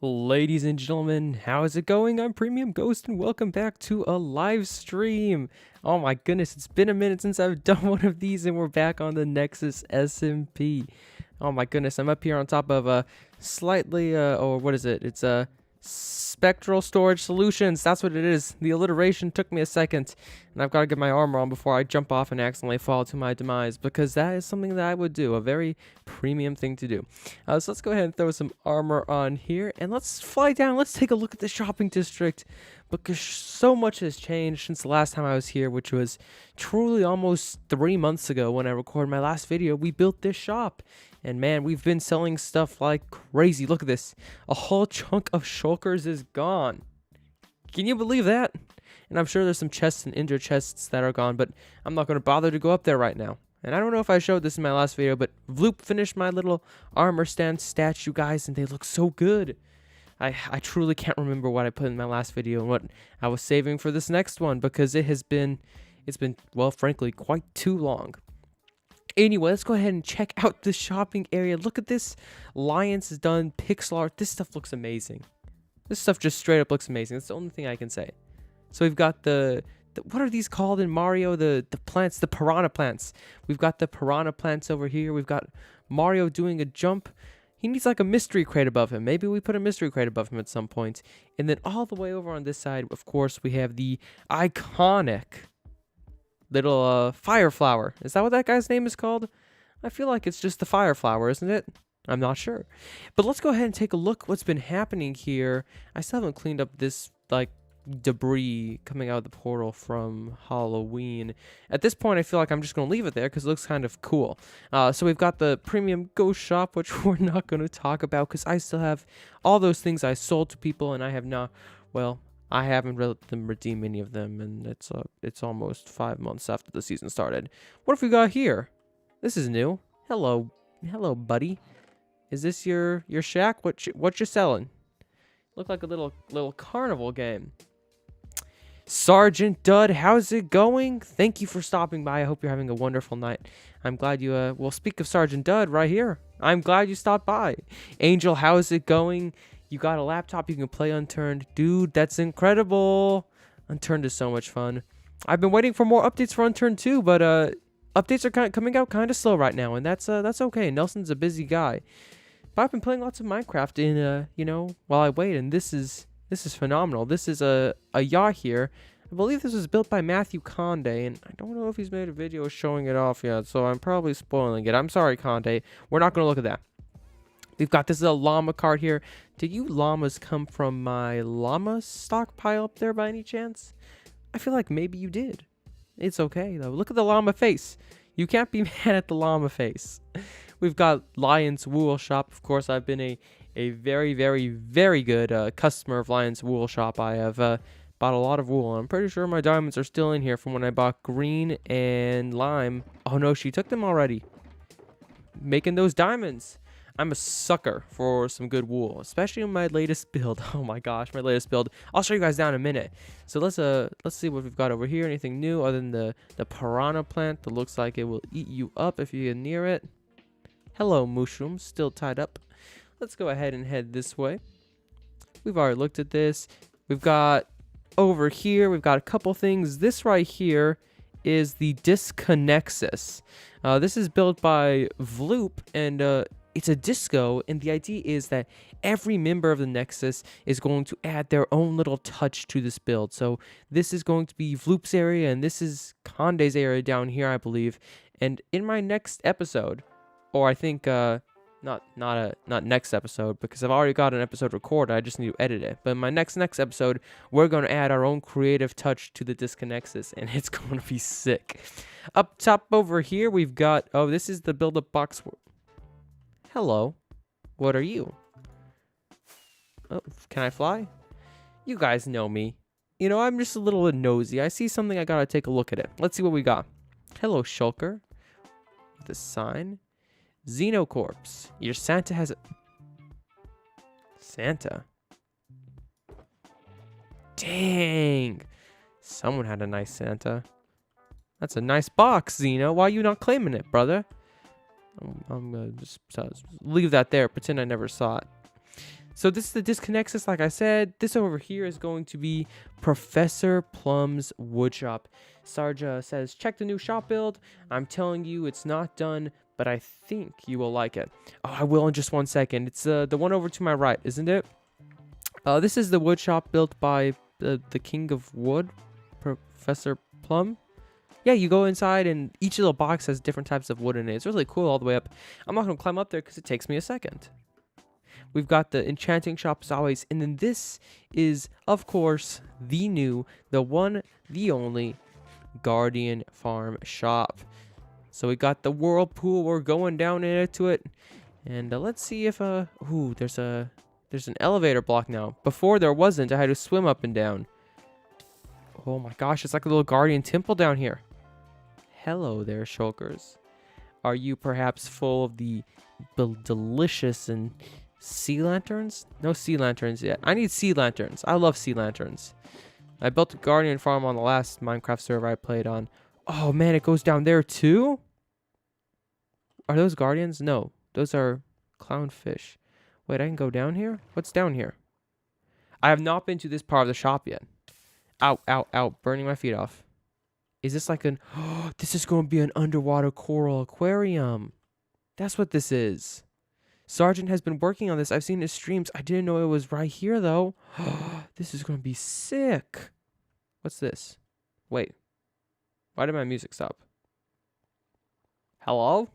Ladies and gentlemen, how is it going? I'm Premium Ghost and welcome back to a live stream. Oh my goodness, it's been a minute since I've done one of these and we're back on the Nexus SMP. Oh my goodness, I'm up here on top of a slightly, or what is it? It's a Spectral Storage Solutions. That's what it is. The alliteration took me a second, and I've got to get my armor on before I jump off and accidentally fall to my demise, because that is something that I would do, a very premium thing to do. So let's go ahead and throw some armor on here, and let's fly down. Let's take a look at the shopping district, because so much has changed since the last time I was here, which was truly almost 3 months ago when I recorded my last video. We built this shop. And man, we've been selling stuff like crazy. Look at this. A whole chunk of shulkers is gone. Can you believe that? And I'm sure there's some chests and ender chests that are gone, but I'm not going to bother to go up there right now. And I don't know if I showed this in my last video, but Vloop finished my little armor stand statue, guys, and they look so good. I truly can't remember what I put in my last video and what I was saving for this next one, because it's been, well, frankly, quite too long. Anyway, let's go ahead and check out the shopping area. Look at this. Lions is done. Pixel art. This stuff looks amazing. This stuff just straight up looks amazing. That's the only thing I can say. So we've got the what are these called in Mario? The plants, the piranha plants. We've got the piranha plants over here. We've got Mario doing a jump. He needs like a mystery crate above him. Maybe we put a mystery crate above him at some point. And then all the way over on this side, of course, we have the iconic little fire flower. Is that what that guy's name is called? I feel like it's just the fire flower, isn't it? I'm not sure. But let's go ahead and take a look what's been happening here. I still haven't cleaned up this like debris coming out of the portal from Halloween. At this point, I feel like I'm just going to leave it there because it looks kind of cool. So we've got the premium ghost shop, which we're not going to talk about because I still have all those things I sold to people, and I have not, well, I haven't let them redeem any of them, and it's almost 5 months after the season started. What have we got here? This is new. Hello, buddy. Is this your shack? What you selling? Look like a little carnival game. Sergeant Dud, how's it going? Thank you for stopping by. I hope you're having a wonderful night. I'm glad you well, speak of Sergeant Dud right here. I'm glad you stopped by. Angel, how's it going? You got a laptop, you can play Unturned. Dude, that's incredible. Unturned is so much fun. I've been waiting for more updates for Unturned too, but updates are coming out kind of slow right now, and that's okay. Nelson's a busy guy. But I've been playing lots of Minecraft in you know, while I wait, and this is phenomenal. This is a yacht here. I believe this was built by Matthew Conde, and I don't know if he's made a video showing it off yet, so I'm probably spoiling it. I'm sorry, Conde. We're not going to look at that. We've got this little llama cart here. Did you llamas come from my llama stockpile up there by any chance? I feel like maybe you did. It's okay, though. Look at the llama face. You can't be mad at the llama face. We've got Lion's Wool Shop. Of course, I've been a very, very, very good customer of Lion's Wool Shop. I have bought a lot of wool. I'm pretty sure my diamonds are still in here from when I bought green and lime. Oh, no, she took them already. Making those diamonds. I'm a sucker for some good wool, especially in my latest build. Oh my gosh, my latest build. I'll show you guys down in a minute. So let's see what we've got over here. Anything new other than the piranha plant that looks like it will eat you up if you get near it. Hello, mushrooms, still tied up. Let's go ahead and head this way. We've already looked at this. We've got over here, we've got a couple things. This right here is the Nexus. This is built by Vloop, and it's a disco, and the idea is that every member of the Nexus is going to add their own little touch to this build. So this is going to be Vloop's area, and this is Conde's area down here, I believe. And in my next episode, or I think not next episode, because I've already got an episode recorded, I just need to edit it. But in my next episode, we're going to add our own creative touch to the Nexus, and it's going to be sick. Up top over here, we've got, oh, this is the build-up box. Hello, what are you? Oh, can I fly? You guys know me. You know, I'm just a little bit nosy. I see something, I gotta take a look at it. Let's see what we got. Hello, Shulker. With a sign. Xenocorpse. Your Santa has a... Santa? Dang. Someone had a nice Santa. That's a nice box, Xeno. Why are you not claiming it, brother? I'm going to just leave that there. Pretend I never saw it. So this is the Disconnexus, like I said. This over here is going to be Professor Plum's woodshop. Sarge says, check the new shop build. I'm telling you, it's not done, but I think you will like it. Oh, I will in just 1 second. It's the one over to my right, isn't it? This is the woodshop built by the King of Wood, Professor Plum. Yeah, you go inside and each little box has different types of wood in it. It's really cool all the way up. I'm not going to climb up there because it takes me a second. We've got the enchanting shop as always. And then this is, of course, the new, the one, the only Guardian Farm shop. So we got the whirlpool. We're going down into it. And let's see if, ooh, there's an elevator block now. Before there wasn't. I had to swim up and down. Oh my gosh, it's like a little Guardian temple down here. Hello there, shulkers. Are you perhaps full of the delicious and sea lanterns? No sea lanterns yet. I need sea lanterns. I love sea lanterns. I built a Guardian farm on the last Minecraft server I played on. Oh man, it goes down there too? Are those Guardians? No, those are clownfish. Wait, I can go down here? What's down here? I have not been to this part of the shop yet. Ow, ow, ow, burning my feet off. Is this like an... Oh, this is going to be an underwater coral aquarium. That's what this is. Sergeant has been working on this. I've seen his streams. I didn't know it was right here, though. This is going to be sick. What's this? Wait. Why did my music stop? Hello?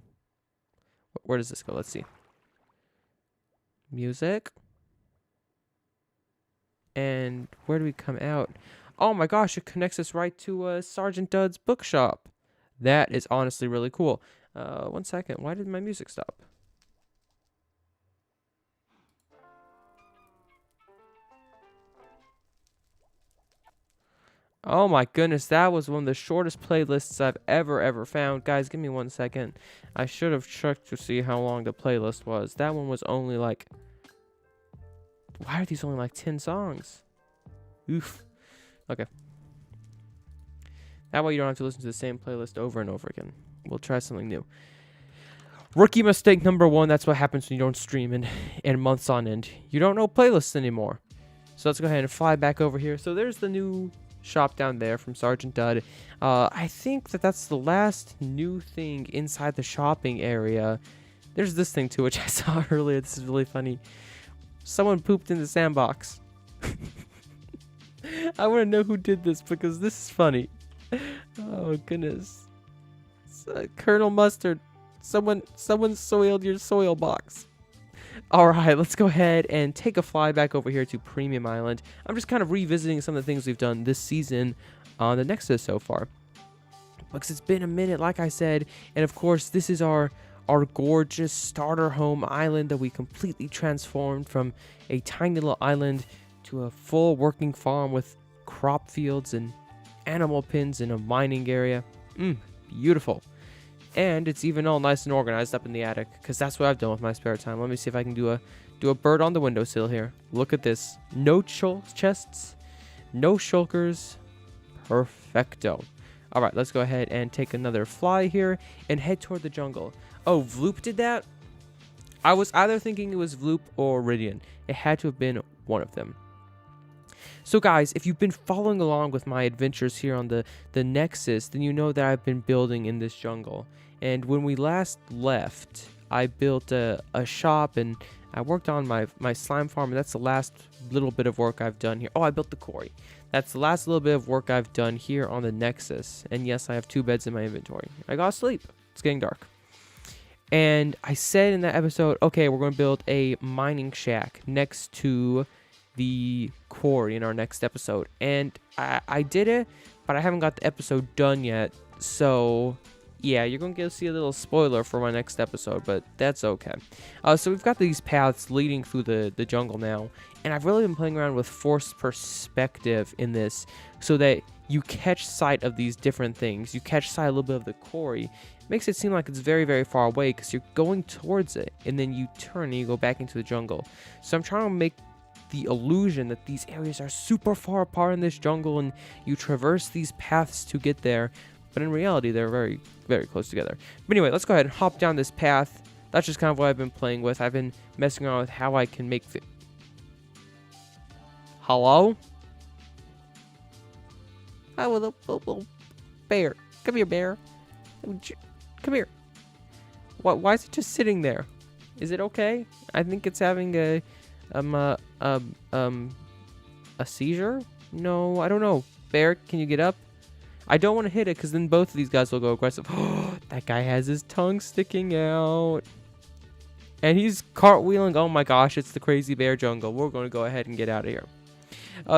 Where does this go? Let's see. Music. And where do we come out? Oh my gosh, it connects us right to Sergeant Dud's bookshop. That is honestly really cool. 1 second. Why did my music stop? Oh my goodness, that was one of the shortest playlists I've ever found. Guys, give me 1 second. I should have checked to see how long the playlist was. That one was only like... Why are these only like 10 songs? Oof. Okay. That way you don't have to listen to the same playlist over and over again. We'll try something new. Rookie mistake number 1. That's what happens when you don't stream in months on end. You don't know playlists anymore. So let's go ahead and fly back over here. So there's the new shop down there from Sergeant Dud. I think that's the last new thing inside the shopping area. There's this thing too, which I saw earlier. This is really funny. Someone pooped in the sandbox. I want to know who did this because this is funny. Oh goodness. Colonel Mustard. Someone soiled your soil box. Alright, let's go ahead and take a fly back over here to Premium Island. I'm just kind of revisiting some of the things we've done this season on the Nexus so far. Because it's been a minute, like I said. And of course, this is our gorgeous starter home island that we completely transformed from a tiny little island to a full working farm with crop fields and animal pens and a mining area. Beautiful. And it's even all nice and organized up in the attic, because that's what I've done with my spare time. Let me see if I can do a bird on the windowsill here. Look at this. No chests, no shulkers. Perfecto. All right, let's go ahead and take another fly here and head toward the jungle. Oh, Vloop did that? I was either thinking it was Vloop or Iridian. It had to have been one of them. So guys, if you've been following along with my adventures here on the Nexus, then you know that I've been building in this jungle. And when we last left, I built a shop and I worked on my slime farm, and that's the last little bit of work I've done here. Oh, I built the quarry. That's the last little bit of work I've done here on the Nexus. And yes, I have 2 beds in my inventory. I gotta sleep. It's getting dark. And I said in that episode, okay, we're going to build a mining shack next to the quarry in our next episode. And I did it, but I haven't got the episode done yet. So yeah, you're going to see a little spoiler for my next episode, but that's okay. So we've got these paths leading through the jungle now. And I've really been playing around with forced perspective in this so that you catch sight of these different things. You catch sight a little bit of the quarry. It makes it seem like it's very, very far away because you're going towards it. And then you turn and you go back into the jungle. So I'm trying to make the illusion that these areas are super far apart in this jungle and you traverse these paths to get there. But in reality, they're very, very close together. But anyway, let's go ahead and hop down this path. That's just kind of what I've been playing with. I've been messing around with how I can make Hello? Oh, little bear. Come here, bear. Come here. Why is it just sitting there? Is it okay? I think it's having a seizure? No, I don't know. Bear, can you get up? I don't want to hit it because then both of these guys will go aggressive. That guy has his tongue sticking out. And he's cartwheeling. Oh my gosh, it's the crazy bear jungle. We're going to go ahead and get out of here.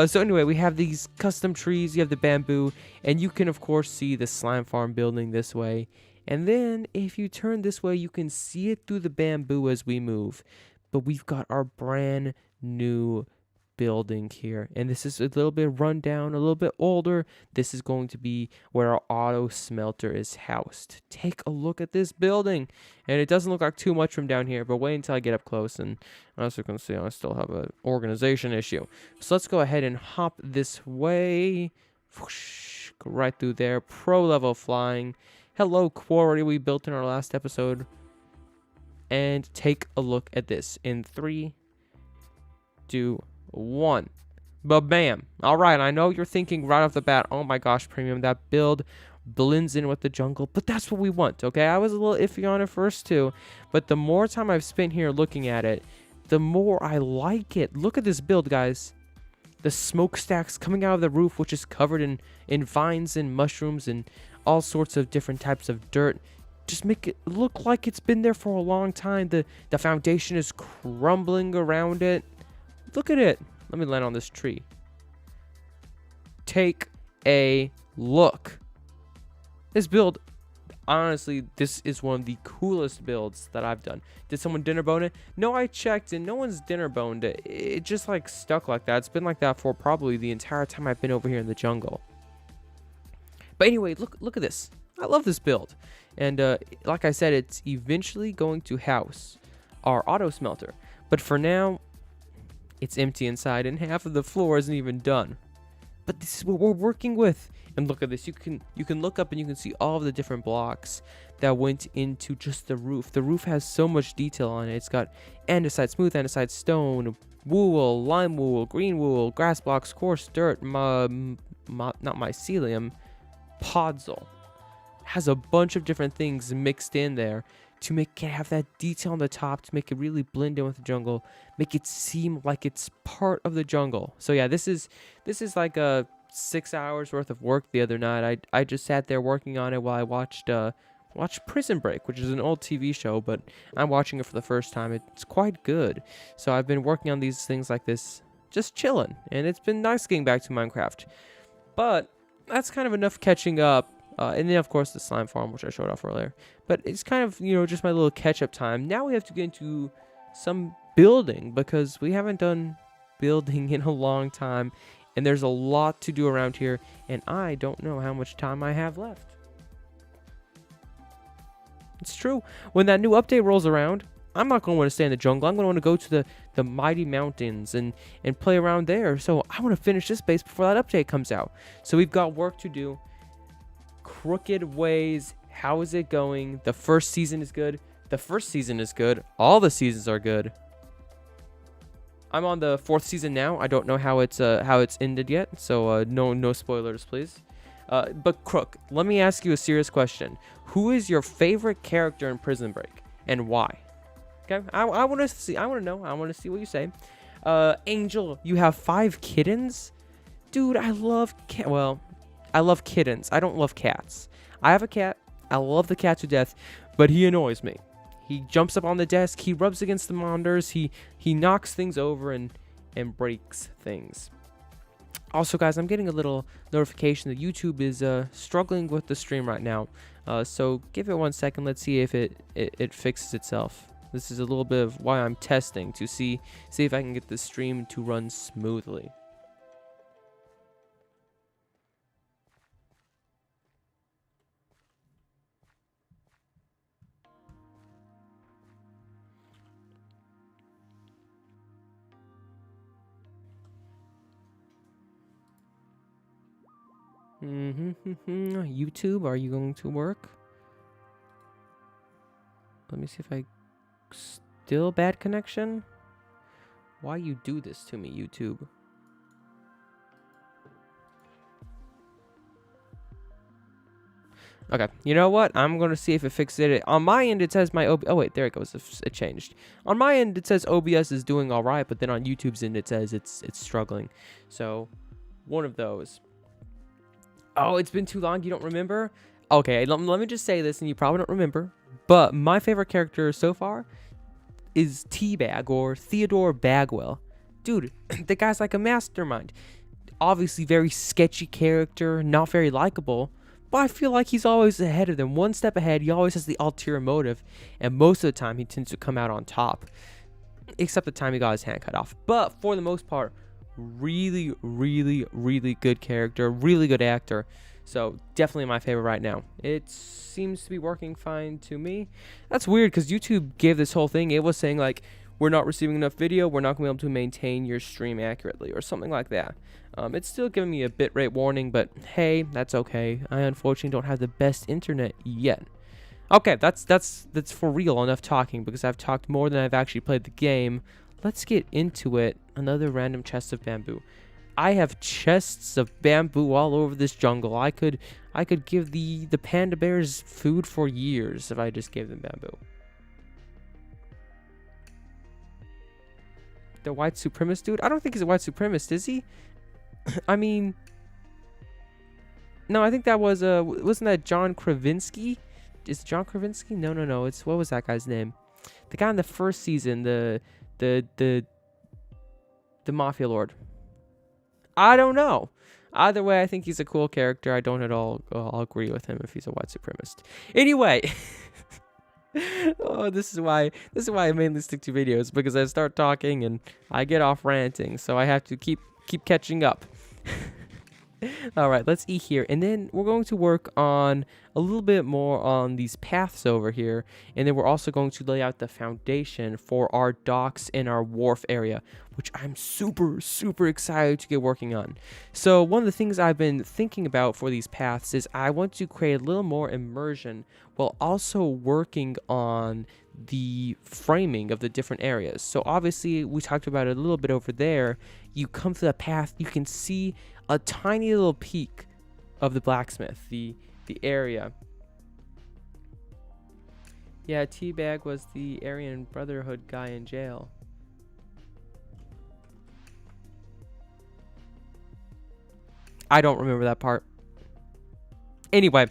So anyway, we have these custom trees. You have the bamboo. And you can, of course, see the slime farm building this way. And then if you turn this way, you can see it through the bamboo as we move. But we've got our brand new building here, and this is a little bit run down, a little bit older. This is going to be where our auto smelter is housed. Take a look at this building, and it doesn't look like too much from down here, but wait until I get up close, and as you can see, I still have an organization issue. So let's go ahead and hop this way. Whoosh, go right through there. Pro level flying. Hello, quarry we built in our last episode. And take a look at this in 3, 2, 1. Ba-bam. All right, I know you're thinking right off the bat, oh my gosh, Premium, that build blends in with the jungle, but that's what we want, okay? I was a little iffy on it first too, but the more time I've spent here looking at it, the more I like it. Look at this build, guys. The smokestacks coming out of the roof, which is covered in vines and mushrooms and all sorts of different types of dirt. Just make it look like it's been there for a long time. The foundation is crumbling around it. Look at it. Let me land on this tree. Take a look. This build, honestly, this is one of the coolest builds that I've done. Did someone dinner bone it? No, I checked and no one's dinner boned it. It just like stuck like that. It's been like that for probably the entire time I've been over here in the jungle. But anyway, look at this. I love this build. And like I said, it's eventually going to house our auto smelter. But for now, it's empty inside and half of the floor isn't even done. But this is what we're working with. And look at this. You can look up and you can see all of the different blocks that went into just the roof. The roof has so much detail on it. It's got andesite, smooth andesite, stone, wool, lime wool, green wool, grass blocks, coarse dirt, not mycelium, podzol. Has a bunch of different things mixed in there to make it have that detail on the top, to make it really blend in with the jungle, make it seem like it's part of the jungle. So yeah, this is like a 6 hours worth of work the other night. I just sat there working on it while I watched Prison Break, which is an old TV show, but I'm watching it for the first time. It's quite good. So I've been working on these things like this, just chilling, and it's been nice getting back to Minecraft. But that's kind of enough catching up. And then, of course, the slime farm, which I showed off earlier. But it's kind of, just my little catch-up time. Now we have to get into some building, because we haven't done building in a long time. And there's a lot to do around here, and I don't know how much time I have left. It's true. When that new update rolls around, I'm not going to want to stay in the jungle. I'm going to want to go to the mighty mountains and play around there. So I want to finish this base before that update comes out. So we've got work to do. Crooked Ways, how is it going? The first season is good. The first season is good. All the seasons are good. I'm on the 4th season now. I don't know how it's ended yet, so no spoilers, please. But Crook, let me ask you a serious question. Who is your favorite character in Prison Break, and why? Okay, I want to see. I want to know. I want to see what you say. Angel, you have 5 kittens, dude. I love I love kittens. I don't love cats. I have a cat. I love the cat to death, but he annoys me. He jumps up on the desk. He rubs against the monitors. He knocks things over and breaks things. Also, guys, I'm getting a little notification that YouTube is struggling with the stream right now. So give it 1 second. Let's see if it fixes itself. This is a little bit of why I'm testing to see if I can get the stream to run smoothly. YouTube, are you going to work? Let me see if I... Still bad connection? Why you do this to me, YouTube? Okay, you know what? I'm going to see if it fixes it. On my end, it says my oh wait, there it goes. It changed. On my end, it says OBS is doing all right, but then on YouTube's end, it says it's struggling. So, one of those. Oh, it's been too long. You don't remember? Okay, let me just say this, and you probably don't remember. But my favorite character so far is Teabag, or Theodore Bagwell. Dude, the guy's like a mastermind. Obviously, very sketchy character, not very likable. But I feel like he's always ahead of them, one step ahead. He always has the ulterior motive, and most of the time he tends to come out on top, except the time he got his hand cut off. But for the most part, really, really, really good character, really good actor. So definitely my favorite right now. It seems to be working fine to me. That's weird because YouTube gave this whole thing. It was saying like, we're not receiving enough video, we're not going to be able to maintain your stream accurately, or something like that. It's still giving me a bitrate warning, but hey, that's okay. I unfortunately don't have the best internet yet. Okay, that's for real enough talking, because I've talked more than I've actually played the game. Let's get into it. Another random chest of bamboo. I have chests of bamboo all over this jungle. I could give the panda bears food for years if I just gave them bamboo. The white supremacist dude? I don't think he's a white supremacist, is he? I mean, no, I think that was wasn't that John Krasinski? Is it John Krasinski? No. It's, what was that guy's name? The guy in the first season, the mafia lord. I don't know. Either way, I think he's a cool character. I don't at all I'll agree with him if he's a white supremacist. Anyway, oh, this is why I mainly stick to videos, because I start talking and I get off ranting, so I have to keep catching up. All right, let's eat here, and then we're going to work on a little bit more on these paths over here, and then we're also going to lay out the foundation for our docks and our wharf area, which I'm super excited to get working on. So one of the things I've been thinking about for these paths is I want to create a little more immersion while also working on the framing of the different areas. So obviously we talked about it a little bit over there. You come to the path, you can see a tiny little peak of the blacksmith, the area. Yeah, Teabag was the Aryan Brotherhood guy in jail. I don't remember that part. Anyway,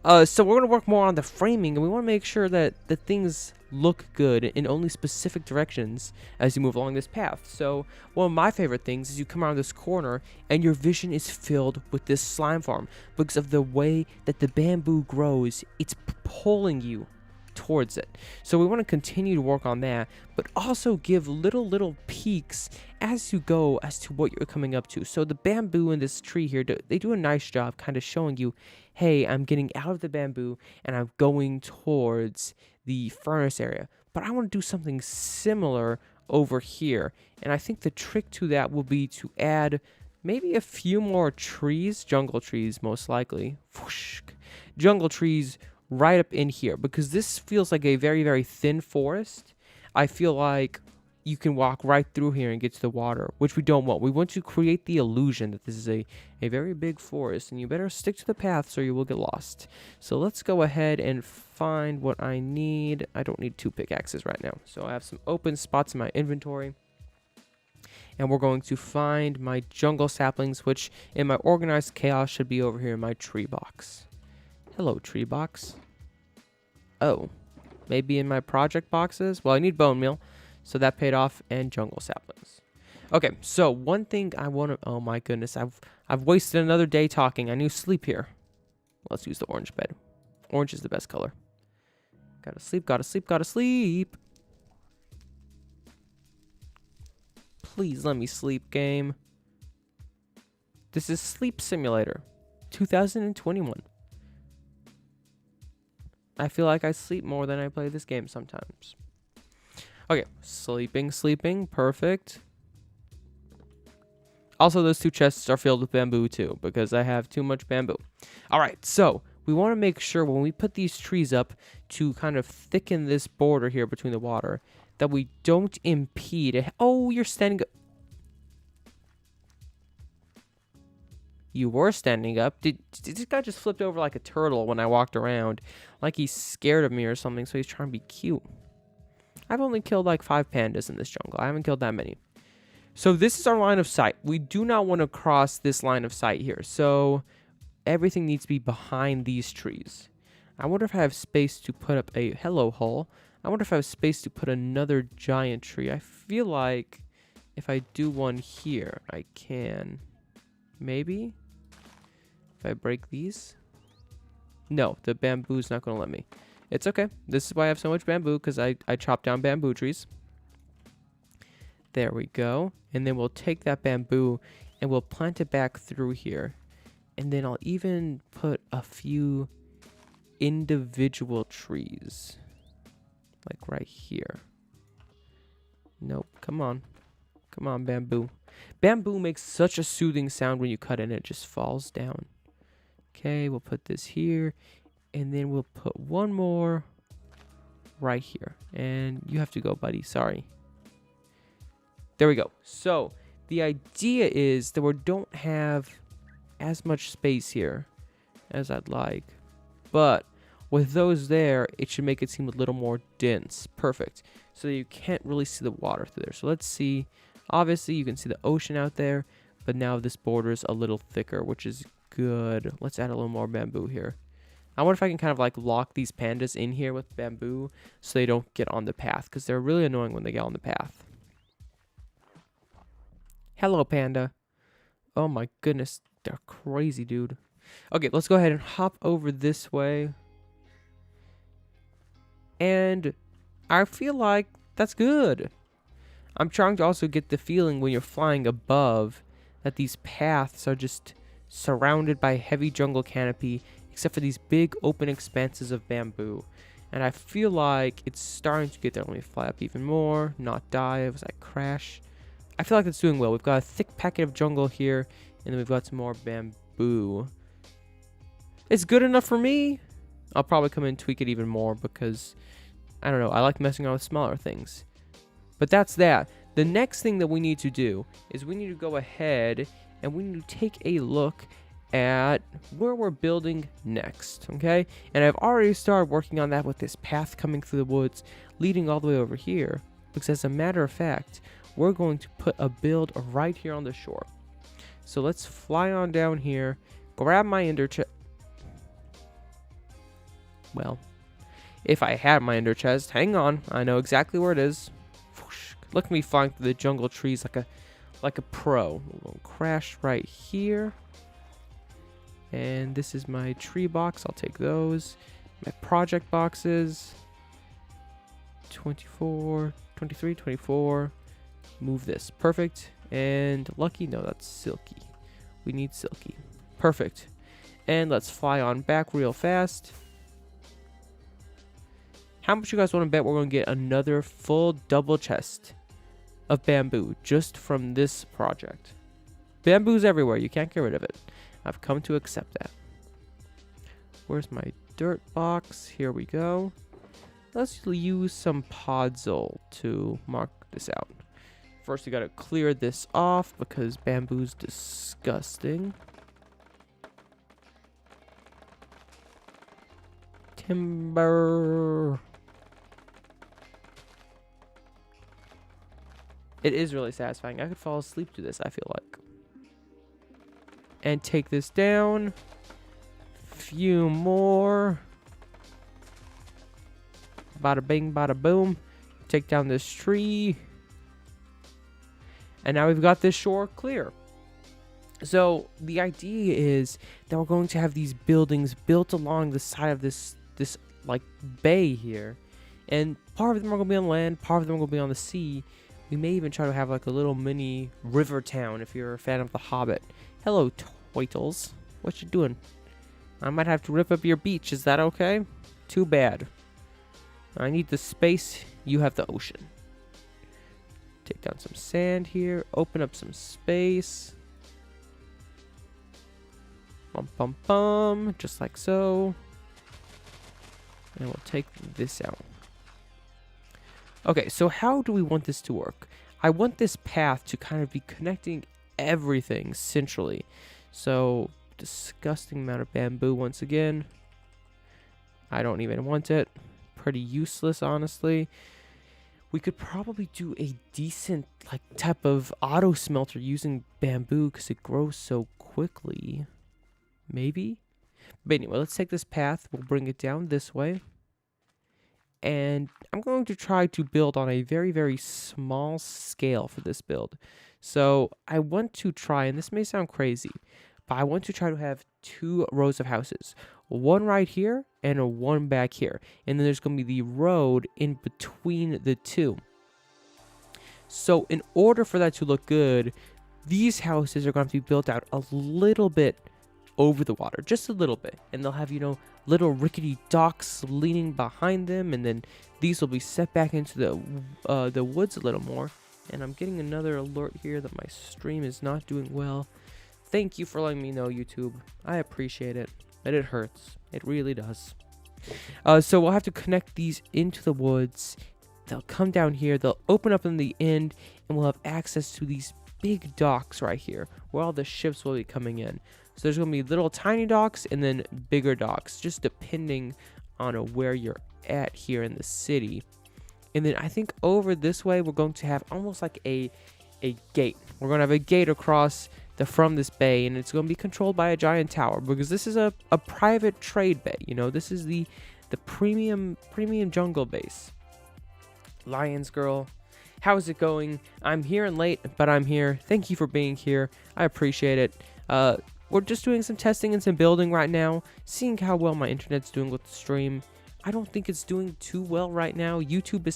so we're going to work more on the framing, and we want to make sure that the things look good in only specific directions as you move along this path. So one of my favorite things is you come around this corner and your vision is filled with this slime farm because of the way that the bamboo grows. It's pulling you towards it. So we want to continue to work on that, but also give little peaks as you go as to what you're coming up to. So the bamboo in this tree here, they do a nice job kind of showing you, hey, I'm getting out of the bamboo and I'm going towards the furnace area. But I want to do something similar over here, and I think the trick to that will be to add maybe a few more trees, jungle trees most likely, whoosh, jungle trees right up in here, because this feels like a very thin forest. I feel like you can walk right through here and get to the water, which we don't want. We want to create the illusion that this is a very big forest, and you better stick to the path or you will get lost. So let's go ahead and find what I need. I don't need 2 pickaxes right now, so I have some open spots in my inventory. And we're going to find my jungle saplings, which in my organized chaos should be over here in my tree box. Hello, tree box. Oh, maybe in my project boxes? Well, I need bone meal, so that paid off, and jungle saplings. Okay, so one thing I want to... Oh my goodness, I've wasted another day talking. I need sleep here. Let's use the orange bed. Orange is the best color. Gotta sleep. Please let me sleep, game. This is Sleep Simulator 2021. I feel like I sleep more than I play this game sometimes. Okay, sleeping, perfect. Also, those 2 chests are filled with bamboo too, because I have too much bamboo. Alright, so we want to make sure when we put these trees up to kind of thicken this border here between the water, that we don't impede. Oh, you're standing... You were standing up. Did this guy just flipped over like a turtle when I walked around? Like he's scared of me or something, so he's trying to be cute. I've only killed like 5 pandas in this jungle. I haven't killed that many. So this is our line of sight. We do not want to cross this line of sight here. So everything needs to be behind these trees. I wonder if I have space to put up a... Hello, hole. I wonder if I have space to put another giant tree. I feel like if I do one here, I can... Maybe? If I break these? No, the bamboo's not going to let me. It's okay. This is why I have so much bamboo, because I chopped down bamboo trees. There we go. And then we'll take that bamboo and we'll plant it back through here. And then I'll even put a few individual trees. Like right here. Nope. Come on. Come on, bamboo. Bamboo makes such a soothing sound when you cut it and it just falls down. Okay, we'll put this here. And then we'll put one more right here. And you have to go, buddy. Sorry. There we go. So, the idea is that we don't have as much space here as I'd like. But with those there, it should make it seem a little more dense. Perfect. So that you can't really see the water through there. So let's see. Obviously, you can see the ocean out there. But now this border is a little thicker, which is good. Let's add a little more bamboo here. I wonder if I can kind of like lock these pandas in here with bamboo so they don't get on the path. Because they're really annoying when they get on the path. Hello, panda. Oh my goodness. They're crazy, dude. Okay, let's go ahead and hop over this way. And I feel like that's good. I'm trying to also get the feeling when you're flying above that these paths are just surrounded by heavy jungle canopy, except for these big open expanses of bamboo. And I feel like it's starting to get there. Let me fly up even more, not die as I crash. I feel like it's doing well. We've got a thick packet of jungle here, and then we've got some more bamboo. It's good enough for me. I'll probably come in and tweak it even more because, I don't know, I like messing around with smaller things. But that's that. The next thing that we need to do is we need to go ahead and we need to take a look at where we're building next, okay? And I've already started working on that with this path coming through the woods, leading all the way over here. Because as a matter of fact, we're going to put a build right here on the shore. So let's fly on down here, grab my ender chest. Well, if I had my ender chest, hang on, I know exactly where it is. Look at me flying through the jungle trees like a pro. We'll crash right here. And this is my tree box. I'll take those. My project boxes. 24, 23, 24. Move this. Perfect. And lucky? No, that's silky. We need silky. Perfect. And let's fly on back real fast. How much you guys want to bet we're going to get another full double chest of bamboo just from this project? Bamboo's everywhere. You can't get rid of it. I've come to accept that. Where's my dirt box? Here we go. Let's use some podzol to mark this out. First, we got to clear this off because bamboo's disgusting. Timber. It is really satisfying. I could fall asleep to this, I feel like. And take this down. Few more. Bada bing, bada boom. Take down this tree. And now we've got this shore clear. So the idea is that we're going to have these buildings built along the side of this like bay here. And part of them are going to be on land, part of them are going to be on the sea. We may even try to have like a little mini river town if you're a fan of The Hobbit. Hello, Toitles. What you doing? I might have to rip up your beach. Is that okay? Too bad. I need the space. You have the ocean. Take down some sand here. Open up some space. Bum, bum, bum. Just like so. And we'll take this out. Okay, so how do we want this to work? I want this path to kind of be connecting everything centrally. So, disgusting amount of bamboo once again. I don't even want it. Pretty useless, honestly. We could probably do a decent like type of auto smelter using bamboo because it grows so quickly. Maybe? But anyway, let's take this path. We'll bring it down this way. And I'm going to try to build on a very, very small scale for this build. So I want to try, and this may sound crazy, but I want to try to have 2 rows of houses. One right here and one back here. And then there's going to be the road in between the 2. So in order for that to look good, these houses are going to be built out a little bit over the water, just a little bit, and they'll have, you know, little rickety docks leaning behind them, and then these will be set back into the woods a little more. And I'm getting another alert here that my stream is not doing well. Thank you for letting me know, YouTube. I appreciate it, but it hurts. It really does. So we'll have to connect these into the woods. They'll come down here, they'll open up in the end, and we'll have access to these big docks right here where all the ships will be coming in. So there's going to be little tiny docks and then bigger docks, just depending on where you're at here in the city. And then I think over this way, we're going to have almost like a gate. We're going to have a gate across from this bay, and it's going to be controlled by a giant tower because this is a private trade bay. You know, this is the premium jungle base. Lions girl, how's it going? I'm here and late, but I'm here. Thank you for being here. I appreciate it. We're just doing some testing and some building right now, seeing how well my internet's doing with the stream. I don't think it's doing too well right now. YouTube is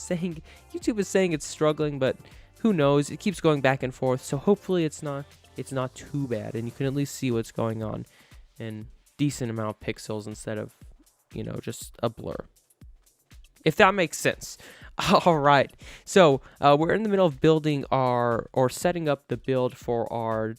saying it's struggling, but who knows? It keeps going back and forth, so hopefully it's not too bad, and you can at least see what's going on in decent amount of pixels instead of, you know, just a blur. If that makes sense. All right. So we're in the middle of building or setting up the build for our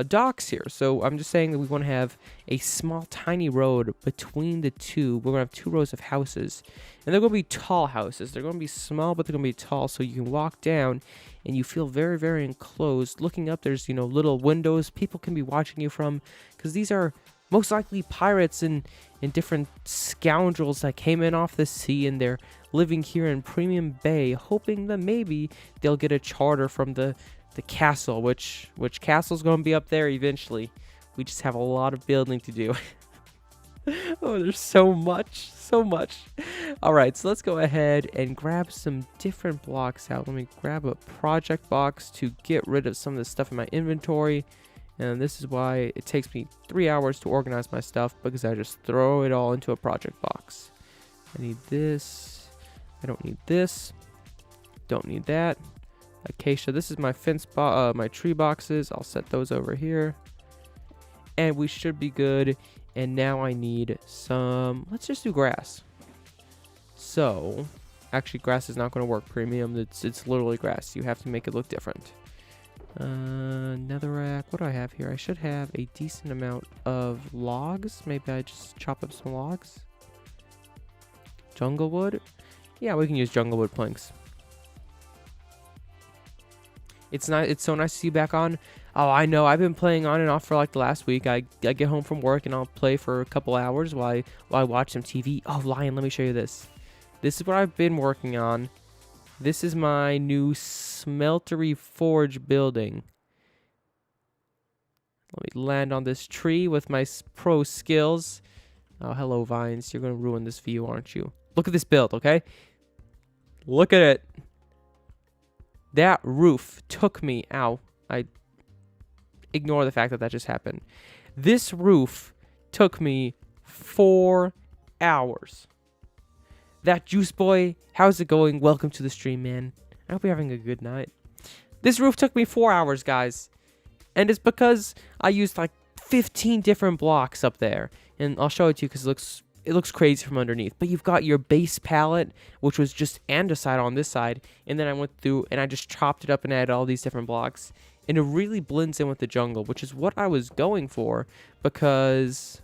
docks here. So I'm just saying that we want to have a small tiny road between the 2. We're going to have 2 rows of houses, and they're going to be tall houses. They're going to be small, but they're going to be tall, so you can walk down and you feel very, very enclosed. Looking up, there's, you know, little windows people can be watching you from, because these are most likely pirates and different scoundrels that came in off the sea, and they're living here in Premium Bay, hoping that maybe they'll get a charter from the castle, which castle's going to be up there eventually. We just have a lot of building to do. Oh, there's so much. All right, so let's go ahead and grab some different blocks out. Let me grab a project box to get rid of some of the stuff in my inventory. And this is why it takes me 3 hours to organize my stuff, because I just throw it all into a project box. I need this. I don't need this. Don't need that. Acacia, this is my fence my tree boxes. I'll set those over here, and we should be good. And now I need some, let's just do grass. So actually, grass is not going to work premium. It's literally grass. You have to make it look different. Netherrack, what do I have here? I should have a decent amount of logs. Maybe I just chop up some logs. Jungle wood, yeah, we can use jungle wood planks. It's so nice to see you back on. Oh, I know. I've been playing on and off for like the last week. I get home from work and I'll play for a couple hours while I watch some TV. Oh, Lion, let me show you this. This is what I've been working on. This is my new smeltery forge building. Let me land on this tree with my pro skills. Oh, hello, vines. You're going to ruin this view, aren't you? Look at this build, okay? Look at it. That roof took me, ow, I ignore the fact that that just happened. This roof took me 4 hours. That Juice Boy, how's it going? Welcome to the stream, man. I hope you're having a good night. This roof took me 4 hours, guys. And it's because I used like 15 different blocks up there. And I'll show it to you because it looks crazy from underneath. But you've got your base palette, which was just andesite on this side, and then I went through and I just chopped it up and added all these different blocks, and it really blends in with the jungle, which is what I was going for, because,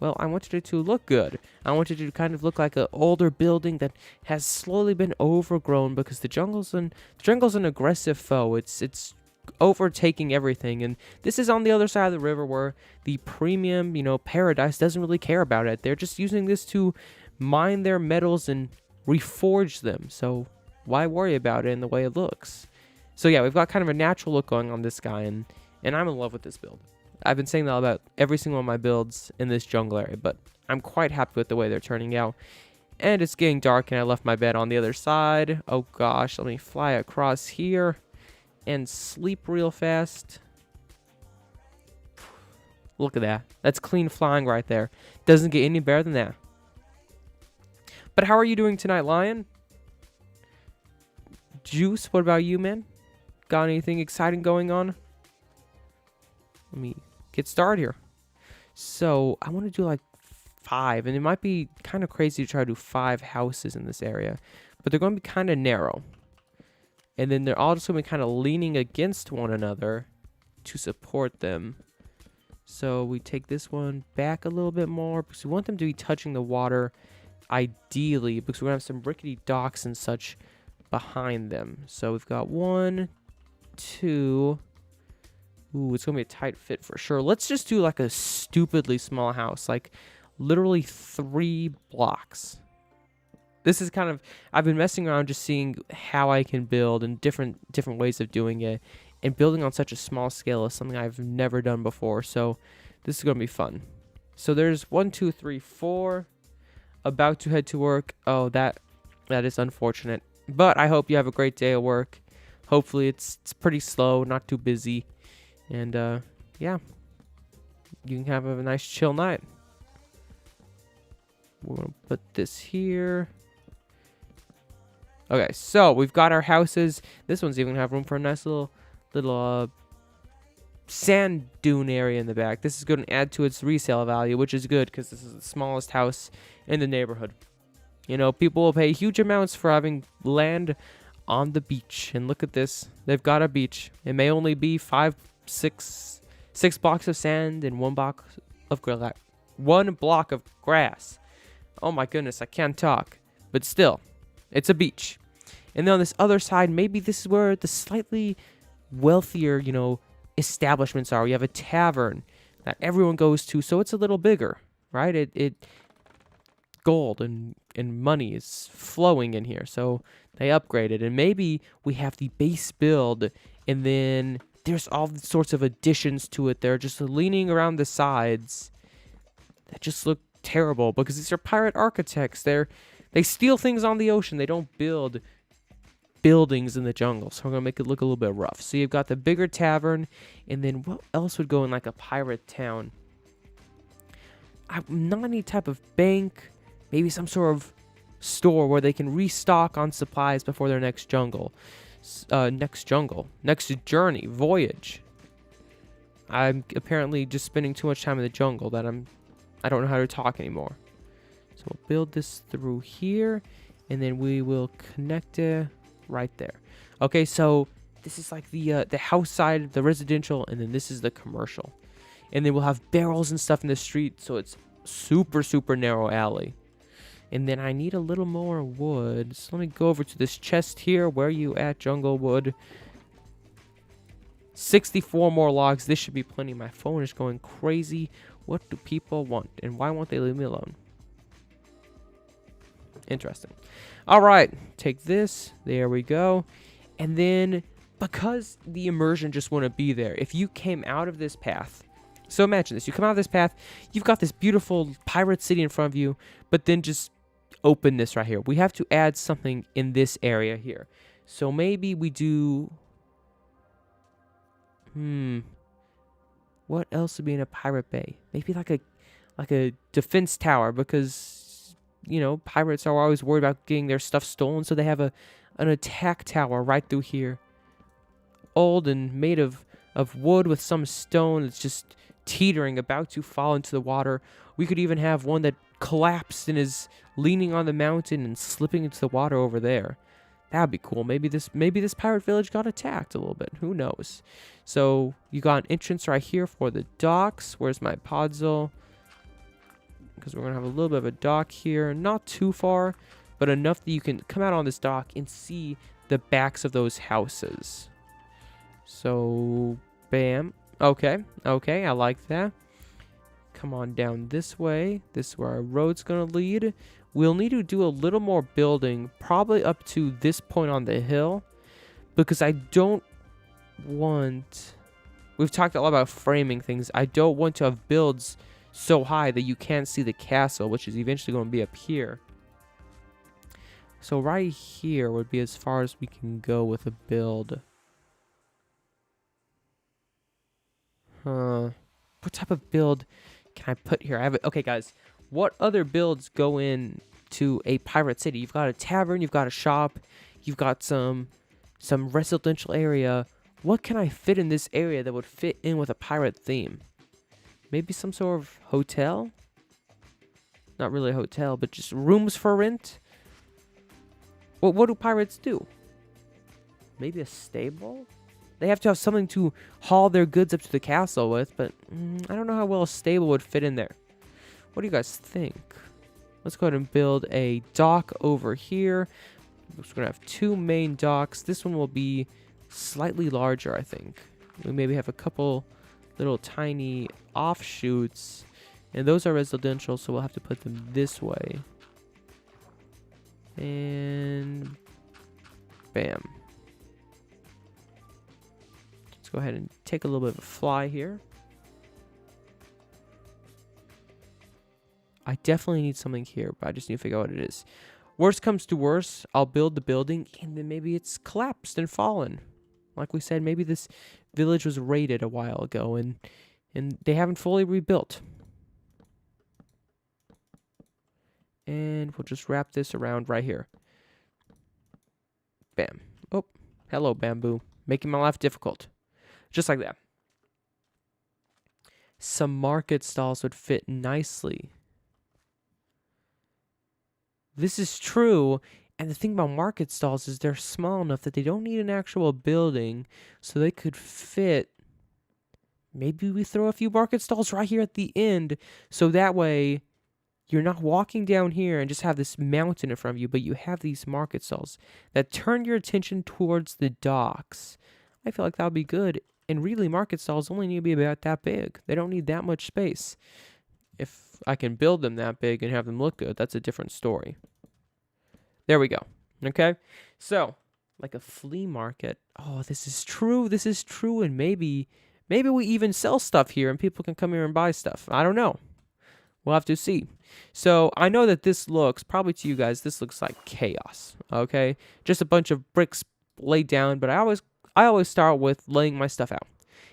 well, I wanted it to look good. I wanted it to kind of look like an older building that has slowly been overgrown, because the jungle's an aggressive foe. It's overtaking everything. And this is on the other side of the river where the premium, paradise doesn't really care about it. They're just using this to mine their metals and reforge them. So why worry about it in the way it looks? So yeah, we've got kind of a natural look going on this guy, and I'm in love with this build. I've been saying that about every single one of my builds in this jungle area, but I'm quite happy with the way they're turning out. And it's getting dark, and I left my bed on the other side. Oh gosh, let me fly across here and sleep real fast. Look at that. That's clean flying right there. Doesn't get any better than that. But how are you doing tonight, Lion? Juice, what about you, man? Got anything exciting going on? Let me get started here. So I want to do like 5, and it might be kind of crazy to try to do 5 houses in this area, but they're going to be kind of narrow. And then they're all just going to be kind of leaning against one another to support them. So we take this one back a little bit more because we want them to be touching the water ideally, because we're going to have some rickety docks and such behind them. So we've got 1, 2. Ooh, it's going to be a tight fit for sure. Let's just do like a stupidly small house, like literally 3 blocks. This is kind of, I've been messing around just seeing how I can build and different ways of doing it. And building on such a small scale is something I've never done before. So this is going to be fun. So there's 1, 2, 3, 4. About to head to work. Oh, that is unfortunate. But I hope you have a great day at work. Hopefully it's pretty slow, not too busy. And yeah, you can have a nice chill night. We're going to put this here. Okay, so we've got our houses. This one's even going to have room for a nice little sand dune area in the back. This is going to add to its resale value, which is good because this is the smallest house in the neighborhood. People will pay huge amounts for having land on the beach. And look at this. They've got a beach. It may only be 6 blocks of sand and 1 block of grass. Oh my goodness, I can't talk. But still, it's a beach. And then on this other side, maybe this is where the slightly wealthier, establishments are. You have a tavern that everyone goes to, so it's a little bigger, right? It gold and money is flowing in here, so they upgraded. And maybe we have the base build, and then there's all sorts of additions to it. They're just leaning around the sides that just look terrible because these are pirate architects. They steal things on the ocean. They don't build buildings in the jungle, so we're gonna make it look a little bit rough. So you've got the bigger tavern, and then what else would go in like a pirate town? Not any type of bank, maybe some sort of store where they can restock on supplies before their next journey, voyage. I'm apparently just spending too much time in the jungle that I don't know how to talk anymore. So we'll build this through here, and then we will connect it right there. Okay, so this is like the house side, the residential, and then this is the commercial. And then we'll have barrels and stuff in the street, so it's super narrow alley. And then I need a little more wood. So let me go over to this chest here. Where are you at, jungle wood? 64 more logs. This should be plenty. My phone is going crazy. What do people want? And why won't they leave me alone? Interesting. All right. Take this. There we go. And then because the immersion just wouldn't be there, if you came out of this path. So imagine this. You come out of this path. You've got this beautiful pirate city in front of you. But then just open this right here. We have to add something in this area here. So maybe we do... What else would be in a pirate bay? Maybe like a defense tower, because pirates are always worried about getting their stuff stolen, so they have an attack tower right through here. Old and made of wood with some stone that's just teetering, about to fall into the water. We could even have one that collapsed and is leaning on the mountain and slipping into the water over there. That'd be cool. Maybe this pirate village got attacked a little bit. Who knows? So you got an entrance right here for the docks. Where's my podzol? Because we're gonna have a little bit of a dock here, not too far, but enough that you can come out on this dock and see the backs of those houses. So, bam. Okay, okay, I like that. Come on down this way. This is where our road's gonna lead. We'll need to do a little more building, probably up to this point on the hill, because I don't want... We've talked a lot about framing things. I don't want to have builds so high that you can't see the castle, which is eventually going to be up here. So right here would be as far as we can go with a build. What type of build can I put here? I have it. Okay, guys. What other builds go in to a pirate city? You've got a tavern, you've got a shop, you've got some residential area. What can I fit in this area that would fit in with a pirate theme? Maybe some sort of hotel? Not really a hotel, but just rooms for rent? Well, what do pirates do? Maybe a stable? They have to have something to haul their goods up to the castle with, but I don't know how well a stable would fit in there. What do you guys think? Let's go ahead and build a dock over here. We're going to have 2 main docks. This one will be slightly larger, I think. We maybe have a couple little tiny offshoots, and those are residential, so we'll have to put them this way. And bam. Let's go ahead and take a little bit of a fly here. I definitely need something here, but I just need to figure out what it is. Worst comes to worst, I'll build the building, and then maybe it's collapsed and fallen. Like we said, maybe this village was raided a while ago, and they haven't fully rebuilt. And we'll just wrap this around right here. Bam. Oh, hello, bamboo. Making my life difficult. Just like that. Some market stalls would fit nicely. This is true. And the thing about market stalls is they're small enough that they don't need an actual building, so they could fit. Maybe we throw a few market stalls right here at the end, so that way you're not walking down here and just have this mountain in front of you, but you have these market stalls that turn your attention towards the docks. I feel like that would be good. And really, market stalls only need to be about that big. They don't need that much space. If I can build them that big and have them look good, that's a different story. There we go. Okay? So, like a flea market. Oh, this is true. This is true. And maybe we even sell stuff here and people can come here and buy stuff. I don't know. We'll have to see. So, I know that this looks, probably to you guys, this looks like chaos. Okay? Just a bunch of bricks laid down. But I always start with laying my stuff out.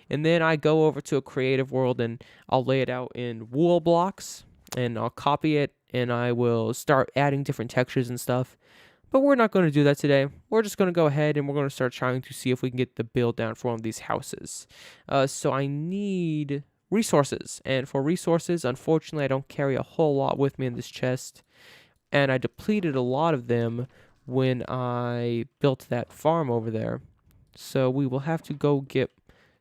And then I go over to a creative world and I'll lay it out in wool blocks. And I'll copy it. And I will start adding different textures and stuff. But we're not going to do that today. We're just going to go ahead and we're going to start trying to see if we can get the build down for one of these houses. So I need resources. And for resources, unfortunately, I don't carry a whole lot with me in this chest. And I depleted a lot of them when I built that farm over there. So we will have to go get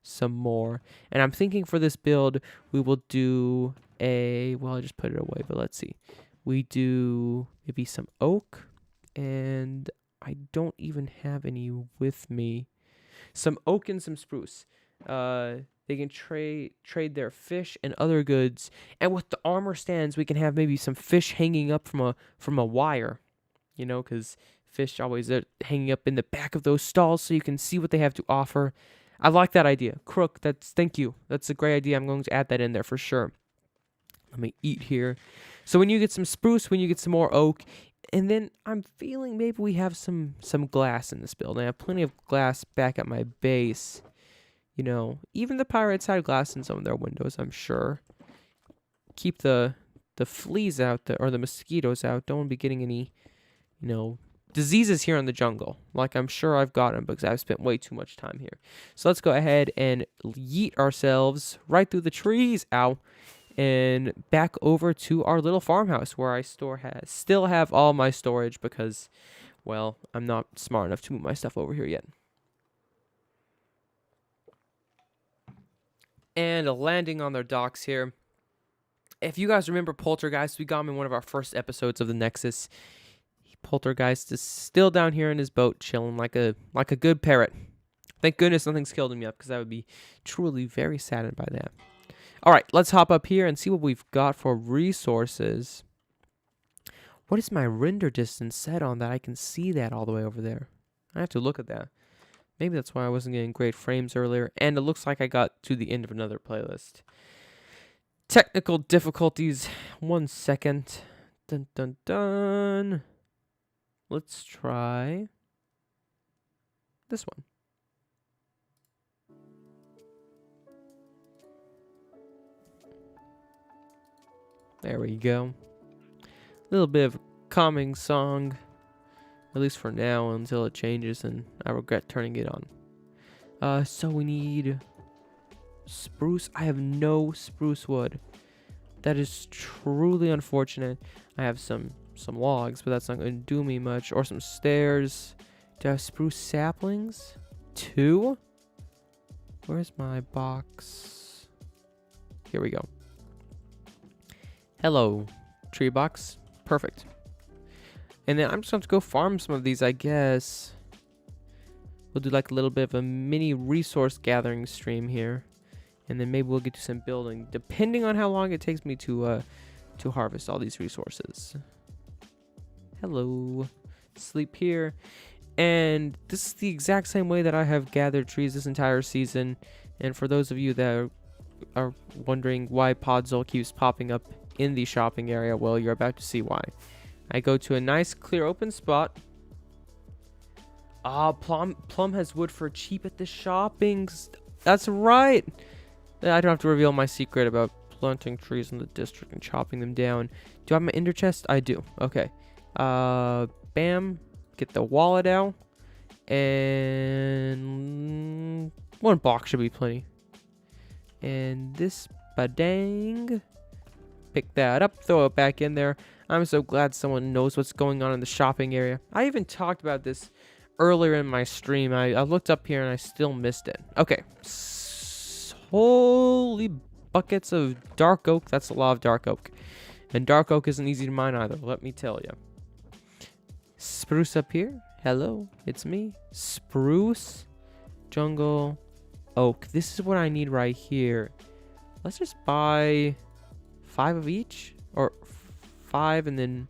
some more. And I'm thinking for this build, we will do well, I just put it away, but let's see. We do maybe some oak. And I don't even have any with me. Some oak and some spruce. They can trade their fish and other goods. And with the armor stands, we can have maybe some fish hanging up from a wire. You know, because fish always are hanging up in the back of those stalls so you can see what they have to offer. I like that idea. Crook, thank you. That's a great idea. I'm going to add that in there for sure. Let me eat here. So when you get some spruce, when you get some more oak, and then I'm feeling maybe we have some glass in this build. I have plenty of glass back at my base. You know, even the pirates had glass in some of their windows, I'm sure. Keep the fleas out, or the mosquitoes out. Don't want to be getting any, you know, diseases here in the jungle. Like I'm sure I've gotten because I've spent way too much time here. So let's go ahead and yeet ourselves right through the trees. Ow. And back over to our little farmhouse where I still have all my storage because, well, I'm not smart enough to move my stuff over here yet. And landing on their docks here. If you guys remember Poltergeist, we got him in one of our first episodes of the Nexus. Poltergeist is still down here in his boat chilling like a good parrot. Thank goodness nothing's killed him yet, because I would be truly very saddened by that. All right, let's hop up here and see what we've got for resources. What is my render distance set on that I can see that all the way over there? I have to look at that. Maybe that's why I wasn't getting great frames earlier. And it looks like I got to the end of another playlist. Technical difficulties. 1 second. Dun dun dun. Let's try this one. There we go. A little bit of a calming song. At least for now, until it changes and I regret turning it on. So we need spruce. I have no spruce wood. That is truly unfortunate. I have some logs, but that's not going to do me much. Or some stairs. Do I have spruce saplings? 2? Where's my box? Here we go. Hello, tree box. Perfect. And then I'm just going to go farm some of these, I guess. We'll do like a little bit of a mini resource gathering stream here. And then maybe we'll get to some building, depending on how long it takes me to harvest all these resources. Hello. Sleep here. And this is the exact same way that I have gathered trees this entire season. And for those of you that are wondering why Podzol keeps popping up in the shopping area, well, you're about to see why. I go to a nice clear open spot. Ah, Plum has wood for cheap at the shopping. That's right. I don't have to reveal my secret about planting trees in the district and chopping them down. Do I have my ender chest? I do. Okay. Bam. Get the wallet out. And 1 box should be plenty. And this badang. Pick that up. Throw it back in there. I'm so glad someone knows what's going on in the shopping area. I even talked about this earlier in my stream. I looked up here and I still missed it. Okay. Holy buckets of dark oak. That's a lot of dark oak. And dark oak isn't easy to mine either, let me tell you. Spruce up here. Hello, it's me. Spruce, jungle, oak. This is what I need right here. Let's just buy 5 of each. Or 5 and then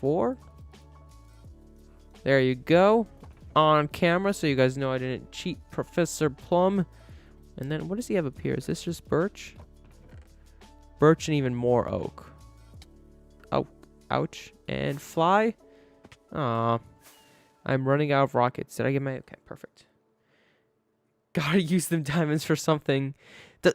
4. There you go. On camera, so you guys know I didn't cheat Professor Plum. And then, what does he have up here? Is this just birch? Birch and even more oak. Oh, ouch. And fly. Aw. I'm running out of rockets. Did I get my... Okay, perfect. Gotta use them diamonds for something.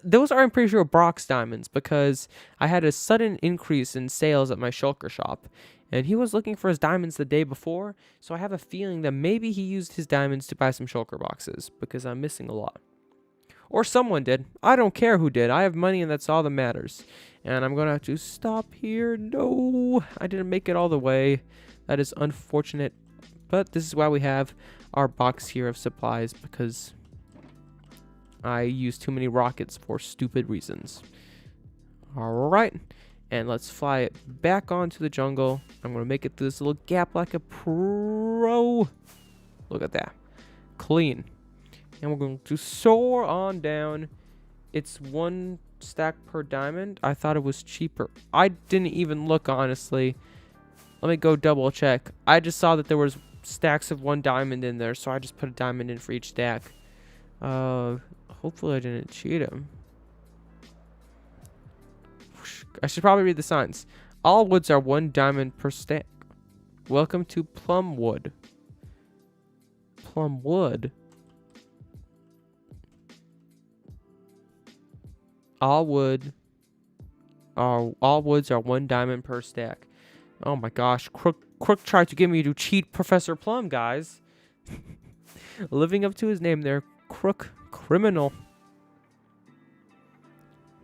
Those are, I'm pretty sure, Brock's diamonds, because I had a sudden increase in sales at my shulker shop. And he was looking for his diamonds the day before, so I have a feeling that maybe he used his diamonds to buy some shulker boxes, because I'm missing a lot. Or someone did. I don't care who did. I have money and that's all that matters. And I'm going to have to stop here. No, I didn't make it all the way. That is unfortunate. But this is why we have our box here of supplies, because I use too many rockets for stupid reasons. Alright. And let's fly it back onto the jungle. I'm going to make it through this little gap like a pro. Look at that. Clean. And we're going to soar on down. It's 1 stack per diamond. I thought it was cheaper. I didn't even look, honestly. Let me go double check. I just saw that there was stacks of 1 diamond in there, so I just put a diamond in for each stack. Hopefully I didn't cheat him. I should probably read the signs. All woods are 1 diamond per stack. Welcome to Plumwood. Plumwood? All woods are 1 diamond per stack. Oh my gosh, Crook tried to get me to cheat Professor Plum, guys. Living up to his name there, Crook criminal.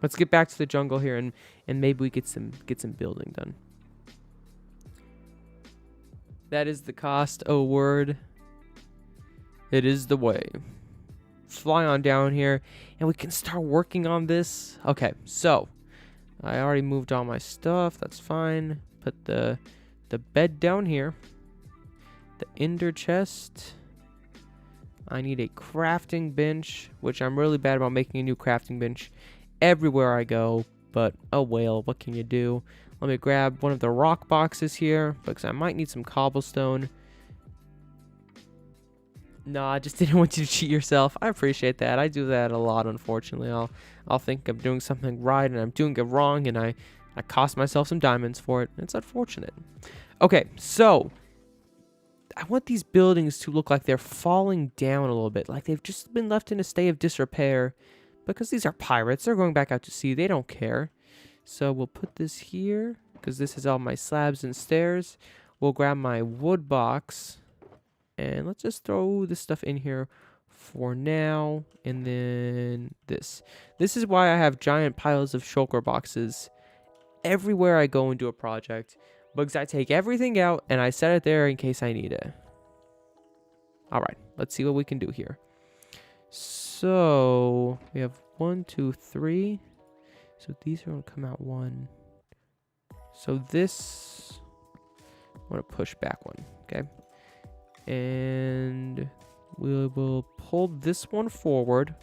Let's get back to the jungle here and maybe we get some building done. That is the cost, oh word. It is the way. Fly on down here and we can start working on this. Okay, so I already moved all my stuff. That's fine. Put the bed down here. The ender chest. I need a crafting bench, which I'm really bad about making a new crafting bench everywhere I go. But, oh well, what can you do? Let me grab one of the rock boxes here, because I might need some cobblestone. No, I just didn't want you to cheat yourself. I appreciate that. I do that a lot, unfortunately. I'll think I'm doing something right, and I'm doing it wrong, and I cost myself some diamonds for it. It's unfortunate. Okay, so I want these buildings to look like they're falling down a little bit, like they've just been left in a state of disrepair, because these are pirates. They're going back out to sea. They don't care. So we'll put this here, because this is all my slabs and stairs. We'll grab my wood box, and let's just throw this stuff in here for now. And then this. This is why I have giant piles of shulker boxes everywhere I go and do a project, because I take everything out and I set it there in case I need it. Alright, let's see what we can do here. So we have 1, 2, 3. So these are going to come out 1. So this, I'm going to push back 1. Okay. And we will pull this one forward.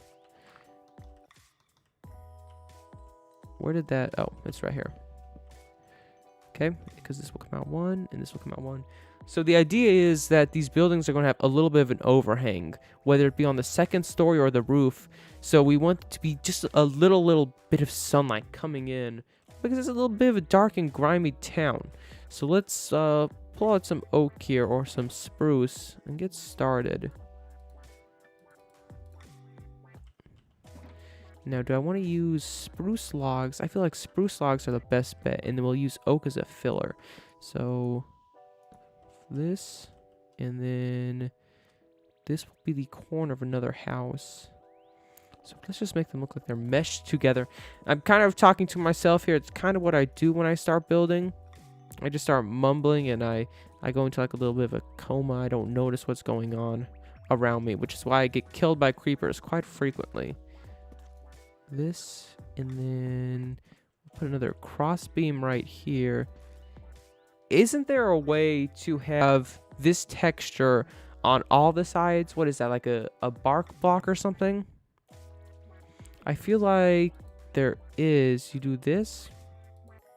Where did that? Oh, it's right here. Okay, because this will come out 1 and this will come out 1. So the idea is that these buildings are going to have a little bit of an overhang, whether it be on the second story or the roof. So we want it to be just a little bit of sunlight coming in, because it's a little bit of a dark and grimy town. So let's pull out some oak here or some spruce and get started. Now, do I want to use spruce logs? I feel like spruce logs are the best bet, and then we'll use oak as a filler. So this, and then this will be the corner of another house. So let's just make them look like they're meshed together. I'm kind of talking to myself here. It's kind of what I do when I start building. I just start mumbling, and I go into like a little bit of a coma. I don't notice what's going on around me, which is why I get killed by creepers quite frequently. This, and then put another cross beam right here. Isn't there a way to have this texture on all the sides? What is that, like a bark block or something? I feel like there is. You do this?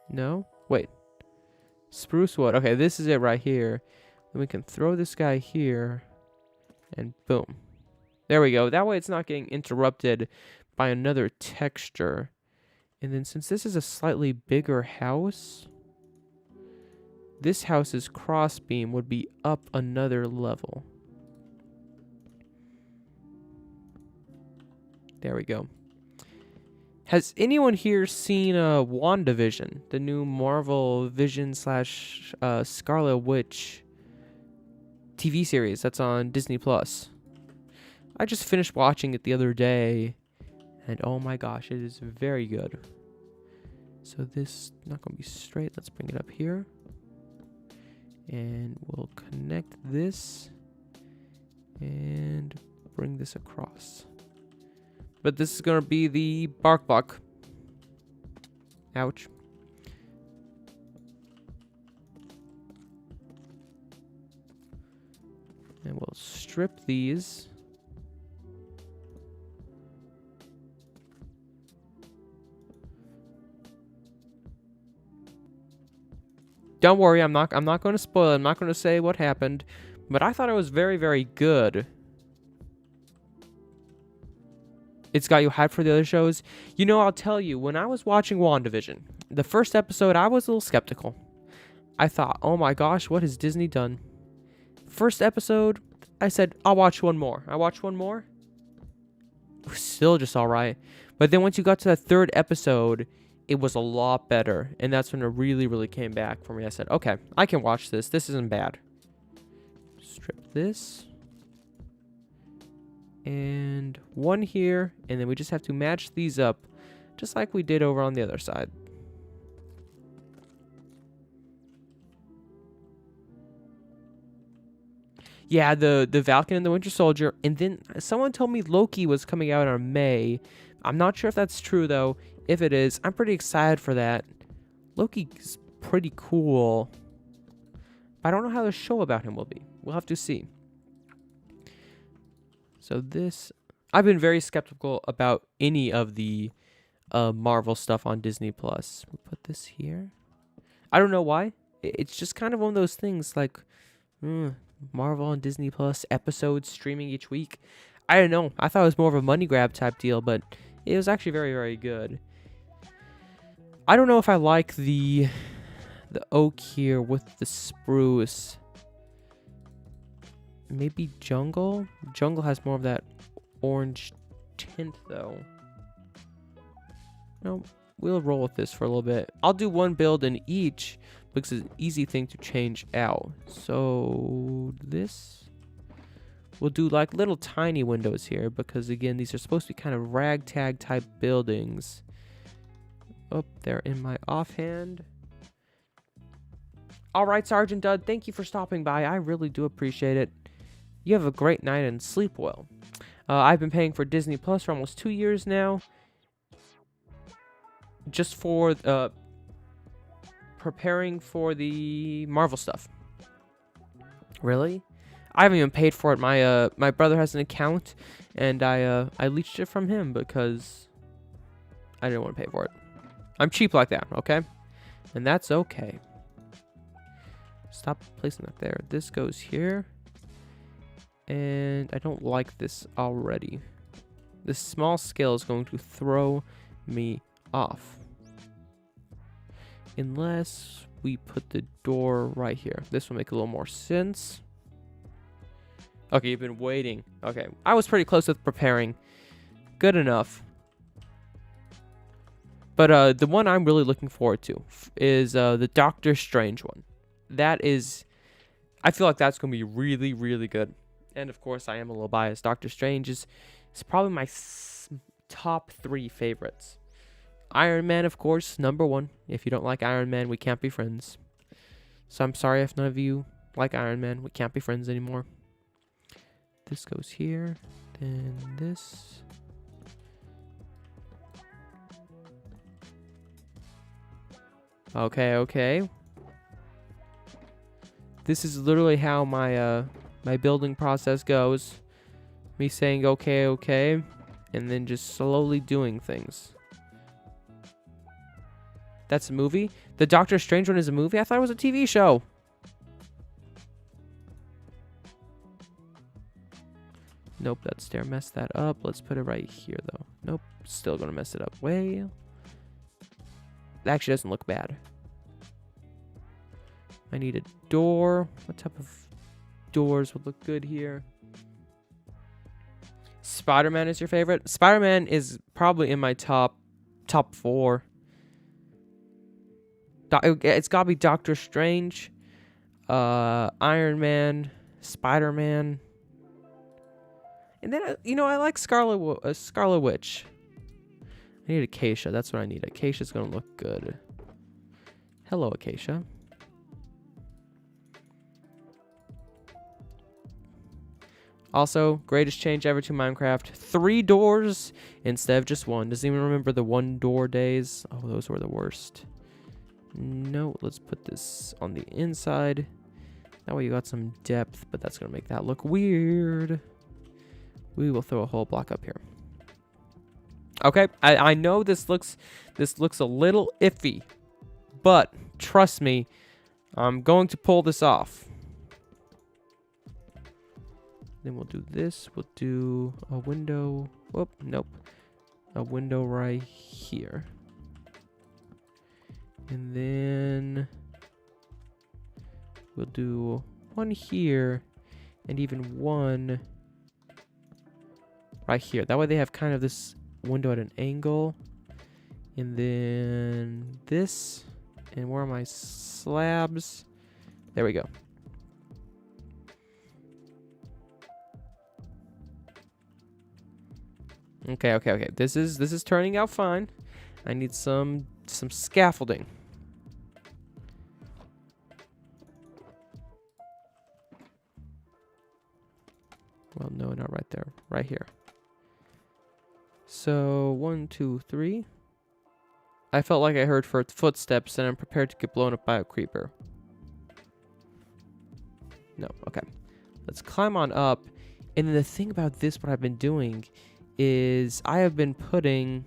No? Wait. Spruce wood. Okay, this is it right here. Then we can throw this guy here, and boom. There we go. That way it's not getting interrupted by another texture. And then since this is a slightly bigger house, this house's crossbeam would be up another level. There we go. Has anyone here seen WandaVision, the new Marvel Vision / Scarlet Witch TV series that's on Disney Plus? I just finished watching it the other day, and oh my gosh, it is very good. So this is not going to be straight. Let's bring it up here. And we'll connect this and bring this across. But this is going to be the bark block. Ouch. And we'll strip these. Don't worry, I'm not going to spoil it. I'm not going to say what happened, but I thought it was very, very good. It's got you hyped for the other shows. You know, I'll tell you, when I was watching WandaVision, the first episode, I was a little skeptical. I thought, oh my gosh, what has Disney done? First episode, I said, I'll watch one more. I watched one more. It was still just all right. But then once you got to that third episode, it was a lot better. And that's when it really, really came back for me. I said, okay, I can watch this. This isn't bad. Strip this. And one here. And then we just have to match these up just like we did over on the other side. Yeah, the Falcon and the Winter Soldier. And then someone told me Loki was coming out in May. I'm not sure if that's true, though. If it is, I'm pretty excited for that. Loki's pretty cool. But I don't know how the show about him will be. We'll have to see. So this, I've been very skeptical about any of the Marvel stuff on Disney Plus. We put this here. I don't know why. It's just kind of one of those things like Marvel on Disney Plus episodes streaming each week. I don't know. I thought it was more of a money grab type deal, but it was actually very, very good. I don't know if I like the oak here with the spruce. Maybe jungle? Jungle has more of that orange tint, though. No, we'll roll with this for a little bit. I'll do one build in each because it's an easy thing to change out. So this, we'll do like little tiny windows here because, again, these are supposed to be kind of ragtag type buildings. Oh, they're in my offhand. All right, Sergeant Dud, thank you for stopping by. I really do appreciate it. You have a great night and sleep well. I've been paying for Disney Plus for almost 2 years now. Just for preparing for the Marvel stuff. Really? I haven't even paid for it. My brother has an account, and I leached it from him because I didn't want to pay for it. I'm cheap like that, okay? And that's okay. Stop placing that there. This goes here. And I don't like this already. This small scale is going to throw me off. Unless we put the door right here. This will make a little more sense. Okay, you've been waiting. Okay, I was pretty close with preparing. Good enough. But the one I'm really looking forward to is the Doctor Strange one. That is, I feel like that's going to be really, really good. And of course, I am a little biased. Doctor Strange is probably my top 3 favorites. Iron Man, of course, number 1. If you don't like Iron Man, we can't be friends. So I'm sorry if none of you like Iron Man. We can't be friends anymore. This goes here. Then this. Okay. This is literally how my my building process goes. Me saying okay, and then just slowly doing things. That's a movie? The Doctor Strange one is a movie? I thought it was a TV show. Nope, that stair messed that up. Let's put it right here, though. Nope, still gonna mess it up. Well, that actually doesn't look bad. I need a door. What type of doors would look good here? Spider-Man is your favorite? Spider-Man is probably in my top 4. It's gotta be Doctor Strange, Iron Man, Spider-Man, and then I like Scarlet Witch. I need Acacia. That's what I need. Acacia's gonna look good. Hello, Acacia. Also, greatest change ever to Minecraft. 3 doors instead of just 1. Doesn't even remember the 1 door days. Oh, those were the worst. No, let's put this on the inside. That way you got some depth, but that's going to make that look weird. We will throw a whole block up here. Okay, I know this looks a little iffy, but trust me, I'm going to pull this off. Then we'll do this. We'll do a window. Whoop, nope. A window right here. And then we'll do one here and even one right here. That way they have kind of this window at an angle. And then this. And where are my slabs? There we go. Okay. This is turning out fine. I need some scaffolding. Well, no, not right there. Right here. So 1, 2, 3. I felt like I heard footsteps, and I'm prepared to get blown up by a creeper. No, okay. Let's climb on up. And then the thing about this, what I've been doing is I have been putting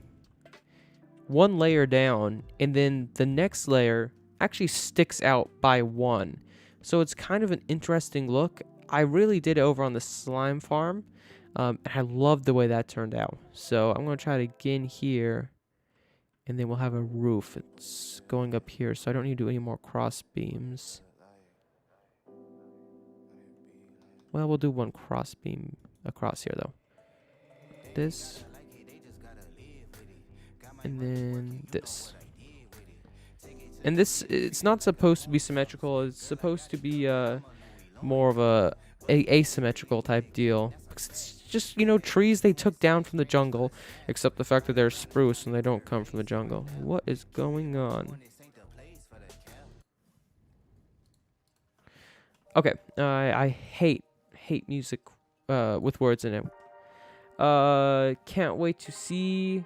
one layer down, and then the next layer actually sticks out by one. So it's kind of an interesting look. I really did it over on the slime farm, and I love the way that turned out. So I'm going to try it again here, and then we'll have a roof. It's going up here, so I don't need to do any more cross beams. Well, we'll do one cross beam across here, though. This. And then this. And this, it's not supposed to be symmetrical. It's supposed to be more of a asymmetrical type deal. It's just, you know, trees they took down from the jungle, except the fact that they're spruce and they don't come from the jungle. What is going on? Okay, I hate music with words in it. Can't wait to see.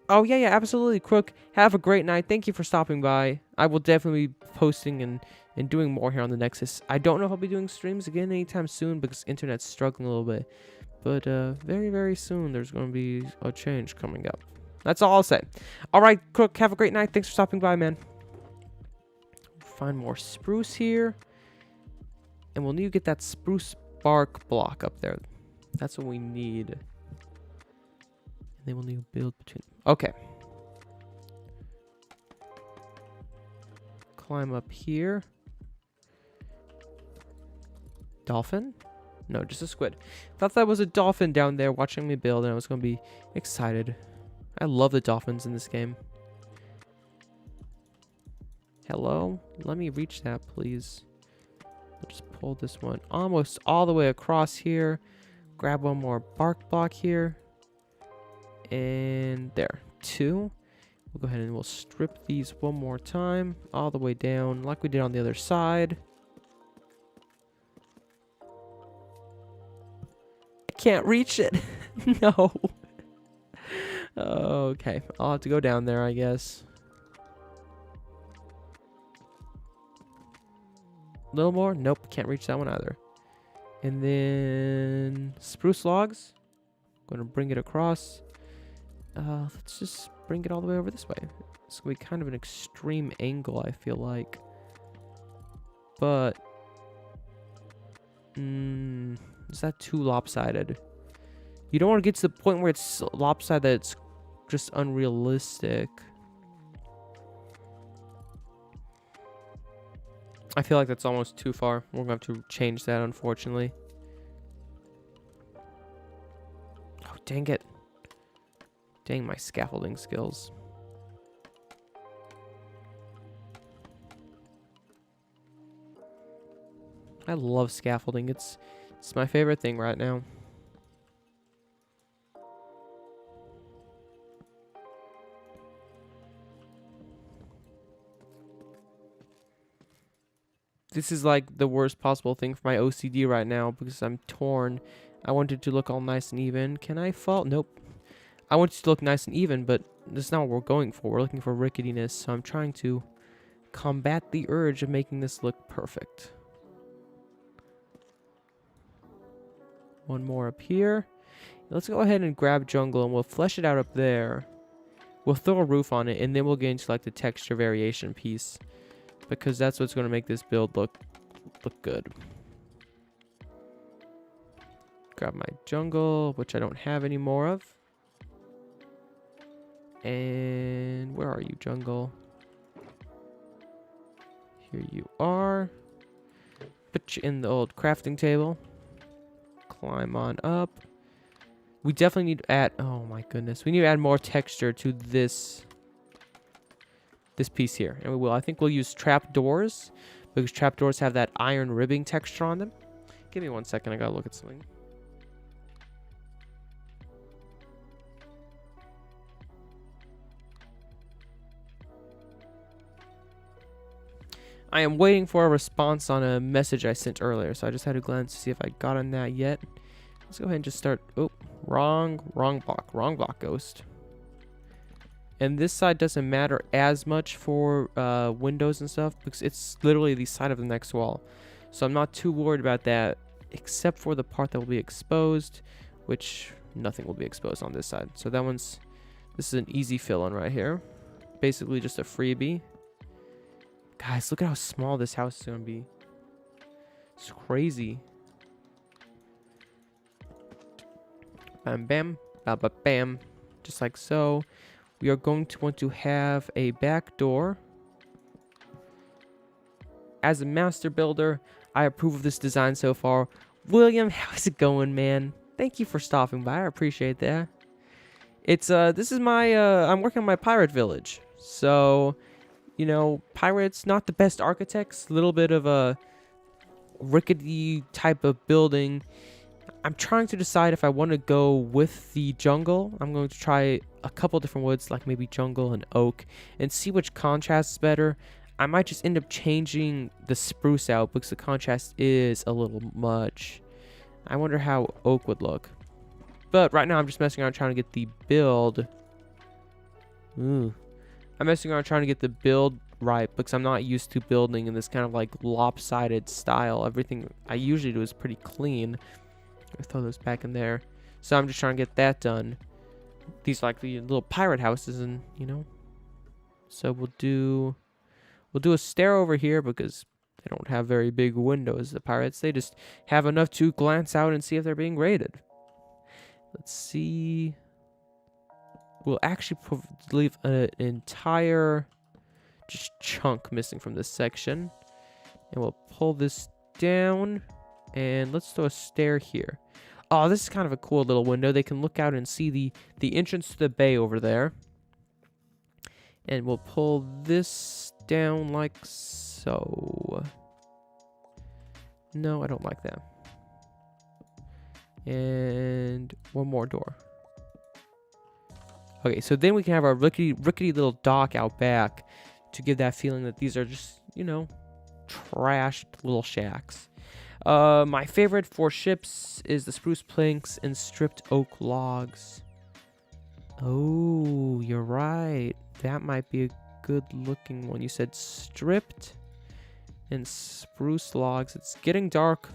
Oh, yeah, absolutely, Crook. Have a great night. Thank you for stopping by. I will definitely be posting and doing more here on the Nexus. I don't know if I'll be doing streams again anytime soon because internet's struggling a little bit. But very, very soon there's going to be a change coming up. That's all I'll say. All right, Crook, have a great night. Thanks for stopping by, man. Find more spruce here. And we'll need to get that spruce bark block up there. That's what we need. And then we'll need to build between them. Okay. Climb up here. Dolphin? No, just a squid. Thought that was a dolphin down there watching me build, and I was going to be excited. I love the dolphins in this game. Hello? Let me reach that, please. I'll just pull this one almost all the way across here. Grab one more bark block here. And there. 2. We'll go ahead and we'll strip these one more time. All the way down like we did on the other side. I can't reach it. No. Okay. I'll have to go down there, I guess. A little more? Nope. Can't reach that one either. And then spruce logs. Going to bring it across. Let's just bring it all the way over this way. It's going to be kind of an extreme angle, I feel like. But, is that too lopsided? You don't want to get to the point where it's lopsided that it's just unrealistic. I feel like that's almost too far. We're going to have to change that, unfortunately. Oh, dang it. Dang my scaffolding skills. I love scaffolding. It's my favorite thing right now. This is like the worst possible thing for my OCD right now because I'm torn. I want it to look all nice and even. Can I fall? Nope. I want it to look nice and even, but that's not what we're going for. We're looking for ricketiness, so I'm trying to combat the urge of making this look perfect. One more up here. Let's go ahead and grab jungle, and we'll flesh it out up there. We'll throw a roof on it, and then we'll get into like the texture variation piece, because that's what's going to make this build look good. Grab my jungle, which I don't have any more of. And where are you, jungle? Here you are. Put you in the old crafting table. Climb on up. We definitely need to add... Oh my goodness. We need to add more texture to this piece here. And we will. I think we'll use trapdoors, because trapdoors have that iron ribbing texture on them. Give me 1 second. I gotta look at something. I am waiting for a response on a message I sent earlier, so I just had to glance to see if I got on that yet. Let's go ahead and just start. Oh, wrong block, ghost. And this side doesn't matter as much for windows and stuff because it's literally the side of the next wall. So I'm not too worried about that, except for the part that will be exposed, which nothing will be exposed on this side. So this is an easy fill-in right here. Basically just a freebie. Guys, look at how small this house is going to be. It's crazy. Bam, bam, ba, ba, bam. Just like so. We are going to want to have a back door. As a master builder, I approve of this design so far. William, how's it going, man? Thank you for stopping by. I appreciate that. It's this is my I'm working on my pirate village. So, you know, pirates not the best architects, a little bit of a rickety type of building. I'm trying to decide if I want to go with the jungle. I'm going to try a couple different woods, like maybe jungle and oak, and see which contrasts better. I might just end up changing the spruce out because the contrast is a little much. I wonder how oak would look. But right now I'm just messing around trying to get the build. Ooh. I'm messing around trying to get the build right because I'm not used to building in this kind of like lopsided style. Everything I usually do is pretty clean. I'll throw those back in there. So I'm just trying to get that done. These are like the little pirate houses, and you know. So we'll do a stair over here because they don't have very big windows, the pirates. They just have enough to glance out and see if they're being raided. Let's see. We'll actually leave an entire just chunk missing from this section. And we'll pull this down. And let's throw a stair here. Oh, this is kind of a cool little window. They can look out and see the entrance to the bay over there. And we'll pull this down like so. No, I don't like that. And one more door. Okay, so then we can have our rickety little dock out back to give that feeling that these are just, you know, trashed little shacks. My favorite for ships is the spruce planks and stripped oak logs. Oh, you're right. That might be a good looking one. You said stripped and spruce logs. It's getting dark.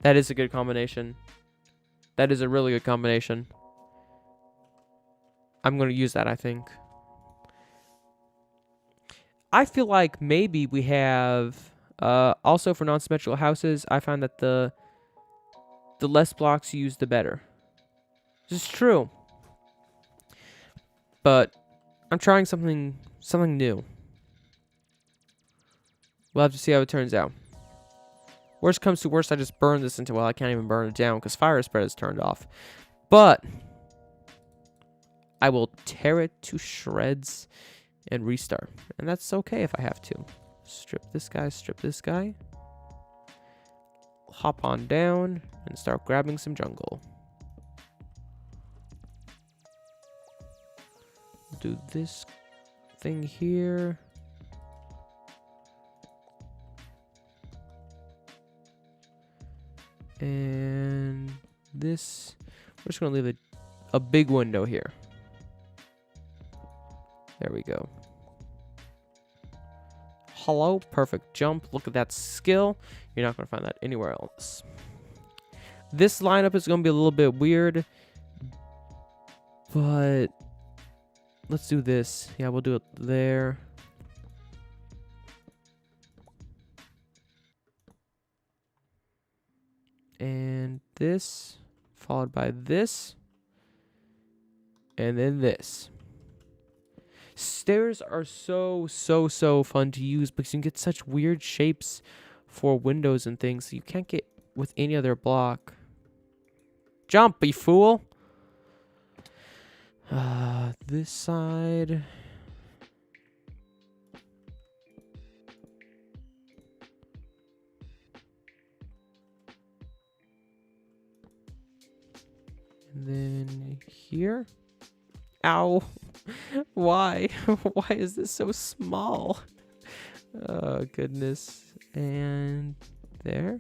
That is a good combination. That is a really good combination. I'm going to use that, I think. I feel like maybe we have... also for non-symmetrical houses, I find that the less blocks you use, the better. This is true. But I'm trying something new. We'll have to see how it turns out. Worst comes to worst, I just burn this into... Well, I can't even burn it down because fire spread is turned off. But I will tear it to shreds and restart. And that's okay if I have to. Strip this guy. Hop on down and start grabbing some jungle. Do this thing here. And this, we're just going to leave a big window here. There we go. Hello, perfect jump. Look at that skill. You're not going to find that anywhere else. This lineup is going to be a little bit weird, but let's do this. Yeah, we'll do it there. And this, followed by this, and then this. Stairs are so fun to use because you can get such weird shapes for windows and things that you can't get with any other block. Jump, you fool! This side. And then here. Ow. Why? Why is this so small? Oh, goodness. And there.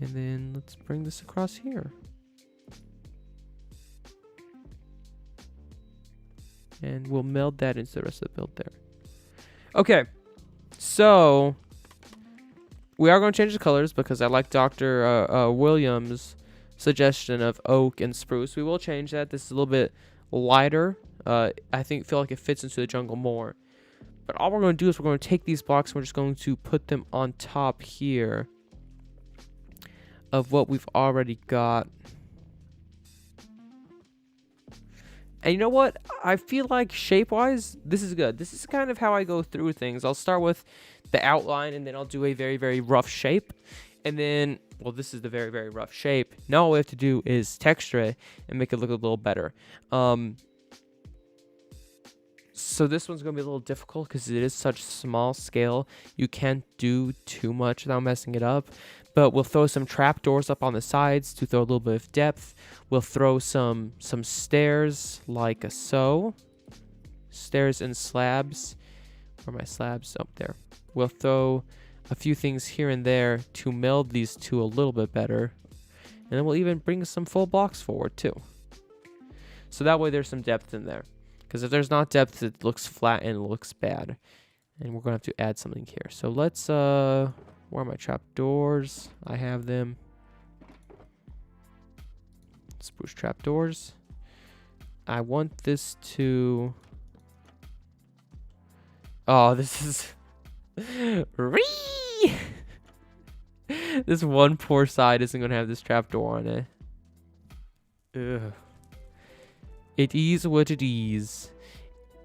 And then let's bring this across here. And we'll meld that into the rest of the build there. Okay, so we are going to change the colors because I like Dr. Williams' suggestion of oak and spruce. We will change that. This is a little bit lighter. I feel like it fits into the jungle more. But all we're going to do is we're going to take these blocks and we're just going to put them on top here of what we've already got. And you know what? I feel like shape-wise, this is good. This is kind of how I go through things. I'll start with the outline, and then I'll do a very, very rough shape. And then, well, this is the very, very rough shape. Now all we have to do is texture it and make it look a little better. So this one's going to be a little difficult because it is such small scale. You can't do too much without messing it up. But we'll throw some trapdoors up on the sides to throw a little bit of depth. We'll throw some stairs like so. Stairs and slabs. Where are my slabs? Up there. We'll throw a few things here and there to meld these two a little bit better. And then we'll even bring some full blocks forward too. So that way there's some depth in there. Because if there's not depth, it looks flat and it looks bad. And we're going to have to add something here. So let's, where are my trapdoors? I have them. Spruce trapdoors. I want this to... Oh, this is... This one poor side isn't going to have this trapdoor on it. Ugh. It is what it is.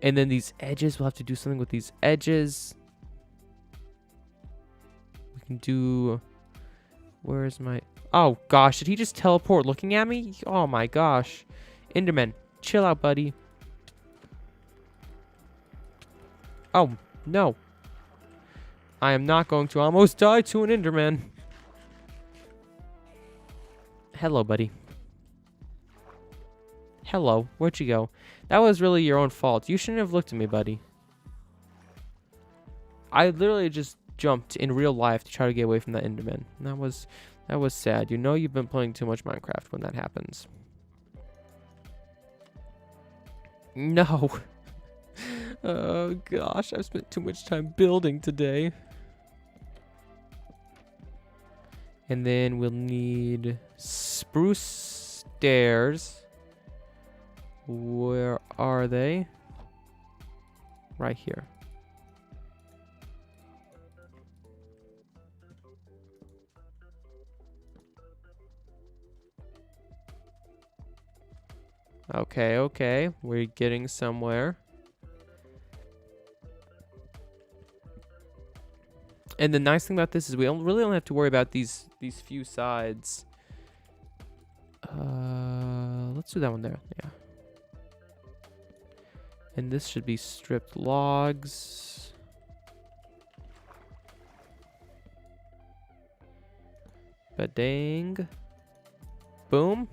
And then these edges, we'll have to do something with these edges. We can do... Where is my... Oh, gosh. Did he just teleport looking at me? Oh, my gosh. Enderman, chill out, buddy. Oh, no. I am not going to almost die to an Enderman. Hello, buddy. Hello. Where'd you go? That was really your own fault. You shouldn't have looked at me, buddy. I literally just jumped in real life to try to get away from that Enderman. That was sad. You know you've been playing too much Minecraft when that happens. No. Oh, gosh. I've spent too much time building today. And then we'll need spruce stairs. Where are they? Right here. Okay, okay. We're getting somewhere. And the nice thing about this is we really don't have to worry about these few sides. Let's do that one there. Yeah. And this should be stripped logs. Ba-dang. Boom.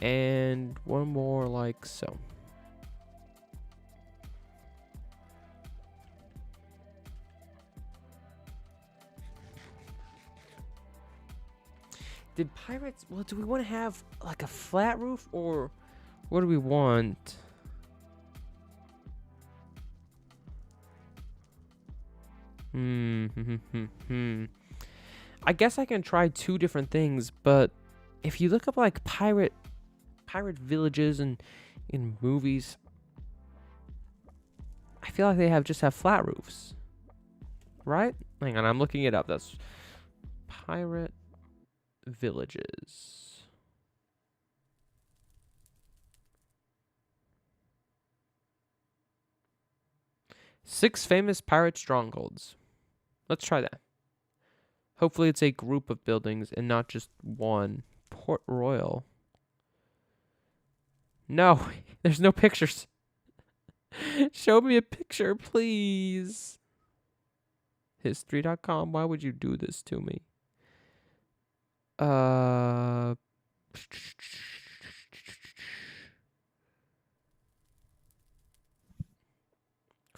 And one more like so. Did pirates... Well, do we want to have like a flat roof or what do we want? I guess I can try two different things, but if you look up like pirate villages and in movies, I feel like they just have flat roofs. Right? Hang on, I'm looking it up. That's pirate villages. Six famous pirate strongholds. Let's try that. Hopefully it's a group of buildings and not just one. Port Royal. No, there's no pictures. Show me a picture, please. History.com, why would you do this to me?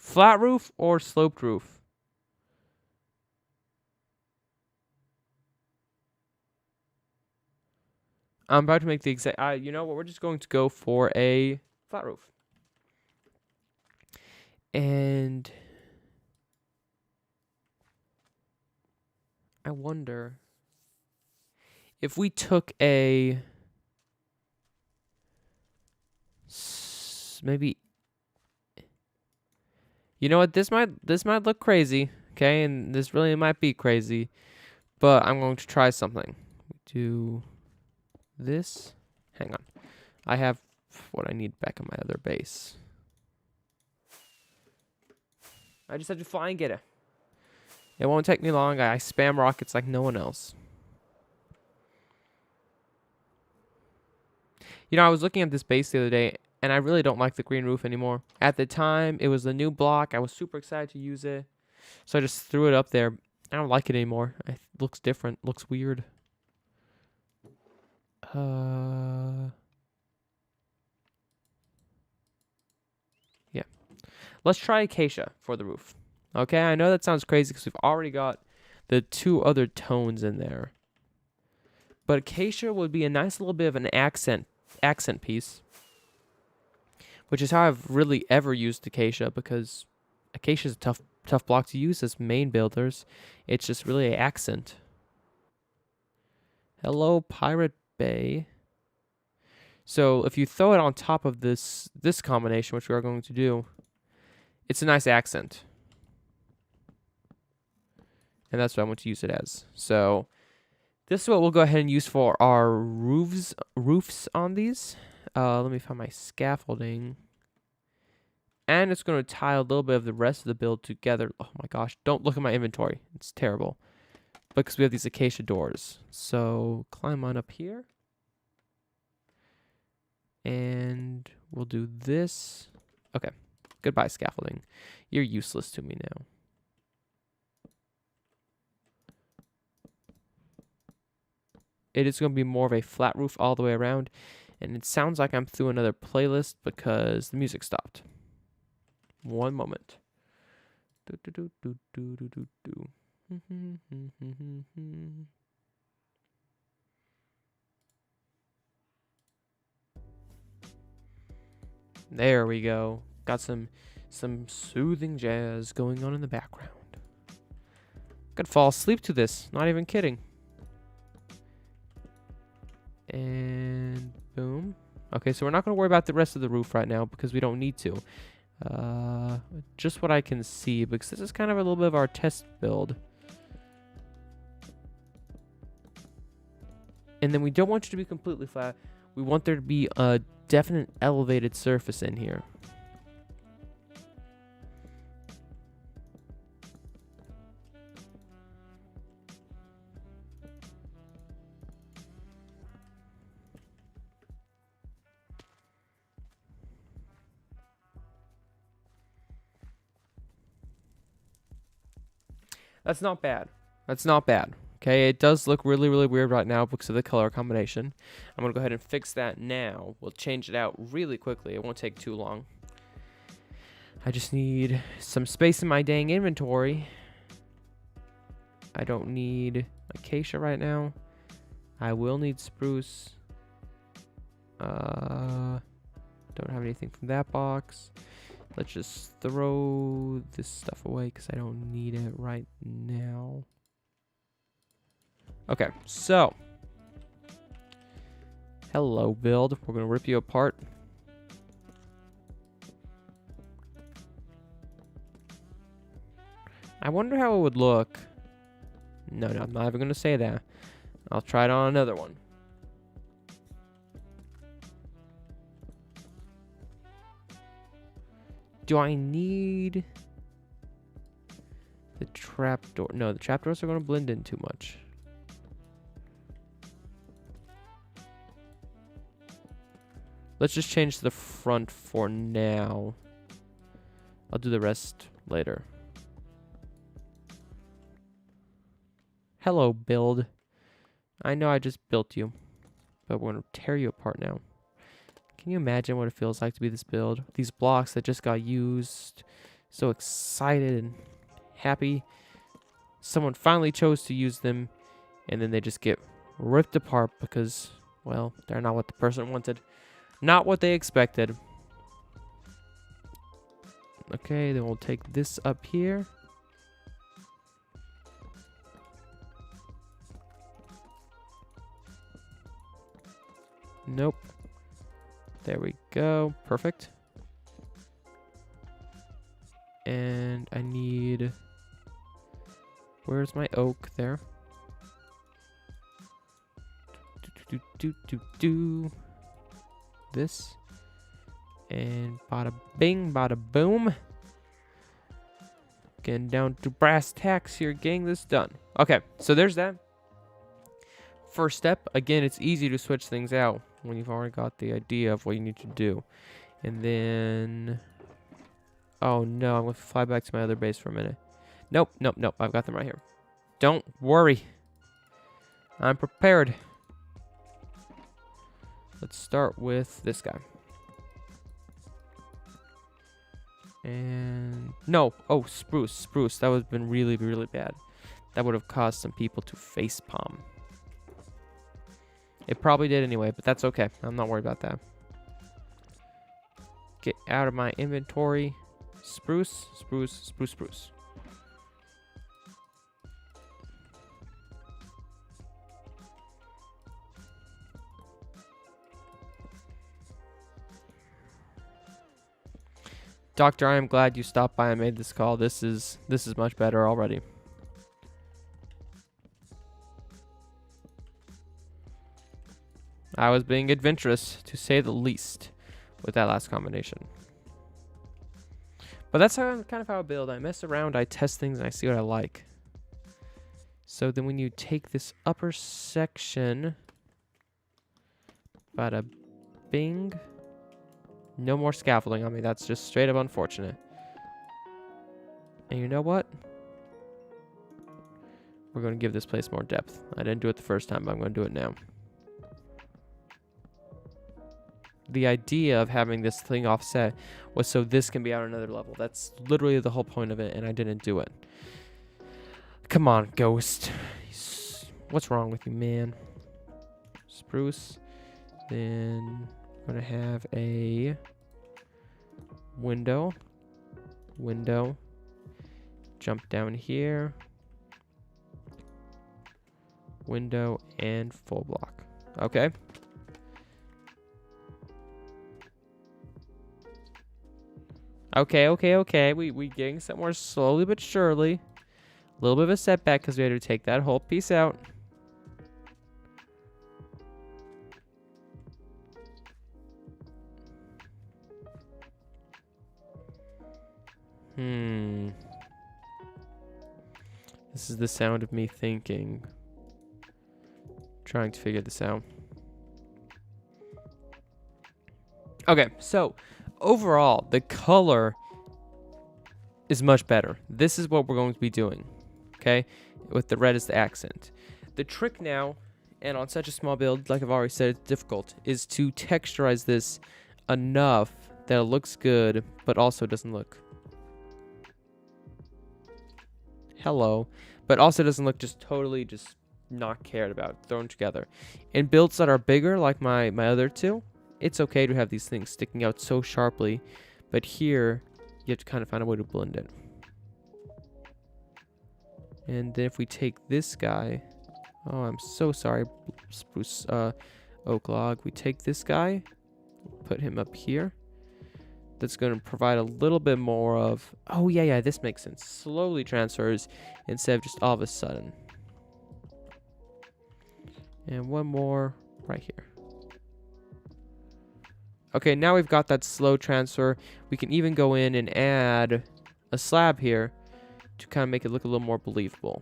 Flat roof or sloped roof? I'm about to make the exact. You know what? We're just going to go for a flat roof. And I wonder if we took a maybe. You know what? This might look crazy, okay? And this really might be crazy, but I'm going to try something. Do this. Hang on. I have what I need back on my other base. I just have to fly and get it. It won't take me long. I spam rockets like no one else. You know, I was looking at this base the other day, and I really don't like the green roof anymore. At the time, it was the new block. I was super excited to use it, so I just threw it up there. I don't like it anymore. It looks different. Looks weird. Yeah. Let's try acacia for the roof. Okay, I know that sounds crazy because we've already got the 2 other tones in there. But acacia would be a nice little bit of an accent piece, which is how I've really ever used acacia, because acacia is a tough block to use as main builders. It's just really an accent. Hello, Pirate Bay. So if you throw it on top of this combination, which we are going to do, it's a nice accent. And that's what I want to use it as. So this is what we'll go ahead and use for our roofs on these. Let me find my scaffolding. And it's going to tie a little bit of the rest of the build together. Oh my gosh, don't look at my inventory. It's terrible. Because we have these acacia doors. So climb on up here. And we'll do this. Okay, goodbye scaffolding. You're useless to me now. It is going to be more of a flat roof all the way around. And it sounds like I'm through another playlist because the music stopped. One moment. There we go. Got some soothing jazz going on in the background. Could fall asleep to this. Not even kidding. And boom. Okay, so we're not going to worry about the rest of the roof right now because we don't need to. Just what I can see, because this is kind of a little bit of our test build. And then we don't want you to be completely flat. We want there to be a definite elevated surface in here. That's not bad. That's not bad. Okay, it does look really, really weird right now because of the color combination. I'm going to go ahead and fix that now. We'll change it out really quickly. It won't take too long. I just need some space in my dang inventory. I don't need acacia right now. I will need spruce. Don't have anything from that box. Let's just throw this stuff away because I don't need it right now. Okay, so. Hello, build. We're going to rip you apart. I wonder how it would look. No, I'm not even going to say that. I'll try it on another one. Do I need the trapdoor? No, the trapdoors are going to blend in too much. Let's just change the front for now. I'll do the rest later. Hello, build. I know I just built you, but we're going to tear you apart now. Can you imagine what it feels like to be this build? These blocks that just got used. So excited and happy. Someone finally chose to use them, and then they just get ripped apart because Well, they're not what the person wanted. Not what they expected. Okay, then we'll take this up here. Nope. There we go. Perfect. And I need... Where's my oak? There. This. And bada bing, bada boom. Getting down to brass tacks here, getting this done. Okay, so there's that. First step, again, it's easy to switch things out when you've already got the idea of what you need to do. And then... Oh no, I'm going to fly back to my other base for a minute. Nope, nope, nope, I've got them right here. Don't worry. I'm prepared. Let's start with this guy. And... No! Oh, spruce, spruce. That would have been really, really bad. That would have caused some people to facepalm. It probably did anyway, but that's okay. I'm not worried about that. Get out of my inventory. Spruce, spruce, spruce, spruce. Doctor, I am glad you stopped by and made this call. This is much better already. I was being adventurous, to say the least, with that last combination. But that's kind of how I build. I mess around, I test things, and I see what I like. So then when you take this upper section, bada bing. No more scaffolding on me. That's just straight up unfortunate. And you know what? We're going to give this place more depth. I didn't do it the first time, but I'm going to do it now. The idea of having this thing offset was so this can be on another level. That's literally the whole point of it, and I didn't do it. Come on, Ghost. What's wrong with you, man? Spruce. Then I'm going to have a window. Window. Jump down here. Window and full block. Okay. Okay. We getting somewhere slowly but surely. A little bit of a setback because we had to take that whole piece out. This is the sound of me thinking. Trying to figure this out. Okay, so overall, the color is much better. This is what we're going to be doing, okay? With the red as the accent. The trick now, and on such a small build, like I've already said, it's difficult, is to texturize this enough that it looks good, but also doesn't look... Hello. But also doesn't look just totally just not cared about, thrown together. In builds that are bigger, like my other two, it's okay to have these things sticking out so sharply, but here you have to kind of find a way to blend it. And then if we take this guy, oh, I'm so sorry, spruce oak log. We take this guy, put him up here. That's going to provide a little bit more of, oh yeah, this makes sense. Slowly transfers instead of just all of a sudden. And one more right here. Okay, now we've got that slow transfer. We can even go in and add a slab here to kind of make it look a little more believable.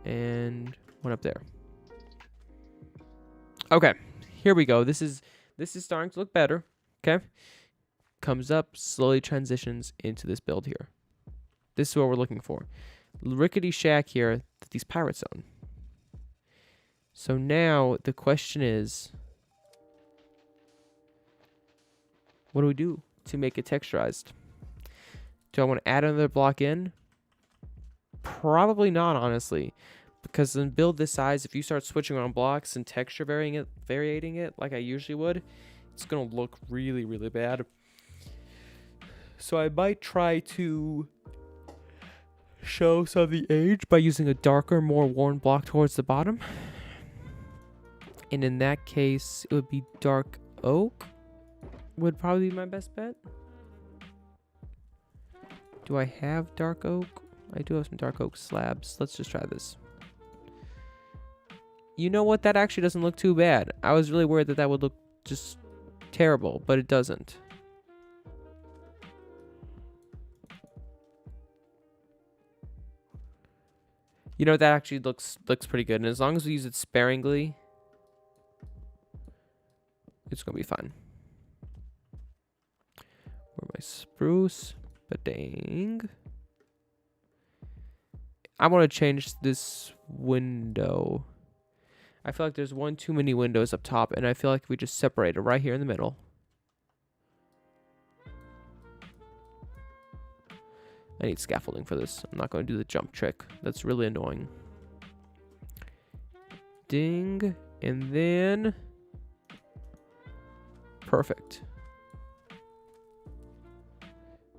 And one up there. Okay, here we go. This is starting to look better. Okay. Comes up, slowly transitions into this build here. This is what we're looking for. Rickety shack here that these pirates own. So now the question is, what do we do to make it texturized? Do I want to add another block in? Probably not, honestly. because in build this size, if you start switching around blocks and texture varying it like I usually would, it's gonna look really, really bad. So I might try to show some of the age by using a darker, more worn block towards the bottom. And in that case, it would be dark oak would probably be my best bet. Do I have dark oak? I do have some dark oak slabs. Let's just try this. You know what? That actually doesn't look too bad. I was really worried that that would look just terrible, but it doesn't. You know, that actually looks pretty good. And as long as we use it sparingly, it's going to be fine. Where my spruce? Badang. I want to change this window. I feel like there's one too many windows up top, and I feel like if we just separate it right here in the middle. I need scaffolding for this. I'm not going to do the jump trick. That's really annoying. Ding. And then... perfect.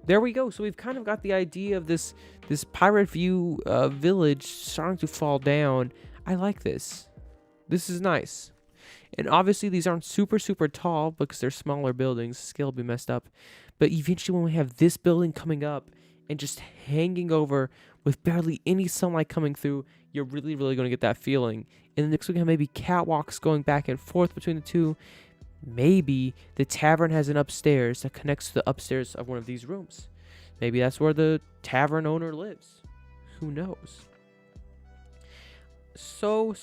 There we go. So we've kind of got the idea of this pirate view village starting to fall down. I like this. This is nice. And obviously these aren't super, super tall because they're smaller buildings. Scale will be messed up. But eventually when we have this building coming up and just hanging over with barely any sunlight coming through, you're really, really going to get that feeling. And then next we have maybe catwalks going back and forth between the two. Maybe the tavern has an upstairs that connects to the upstairs of one of these rooms. Maybe that's where the tavern owner lives. Who knows? So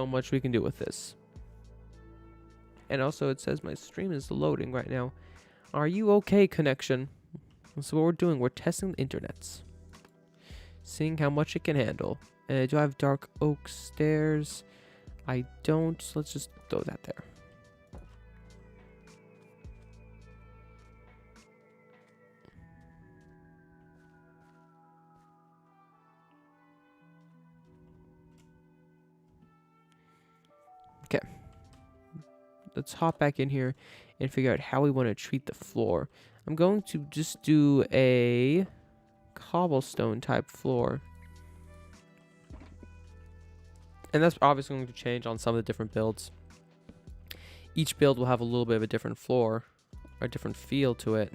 much we can do with this. And also it says my stream is loading right now. Are you okay, connection? That's what we're doing. We're testing the internets. Seeing how much it can handle. Do I have dark oak stairs? I don't. So let's just throw that there. Okay. Let's hop back in here and figure out how we want to treat the floor. I'm going to just do a cobblestone type floor. And that's obviously going to change on some of the different builds. Each build will have a little bit of a different floor or a different feel to it.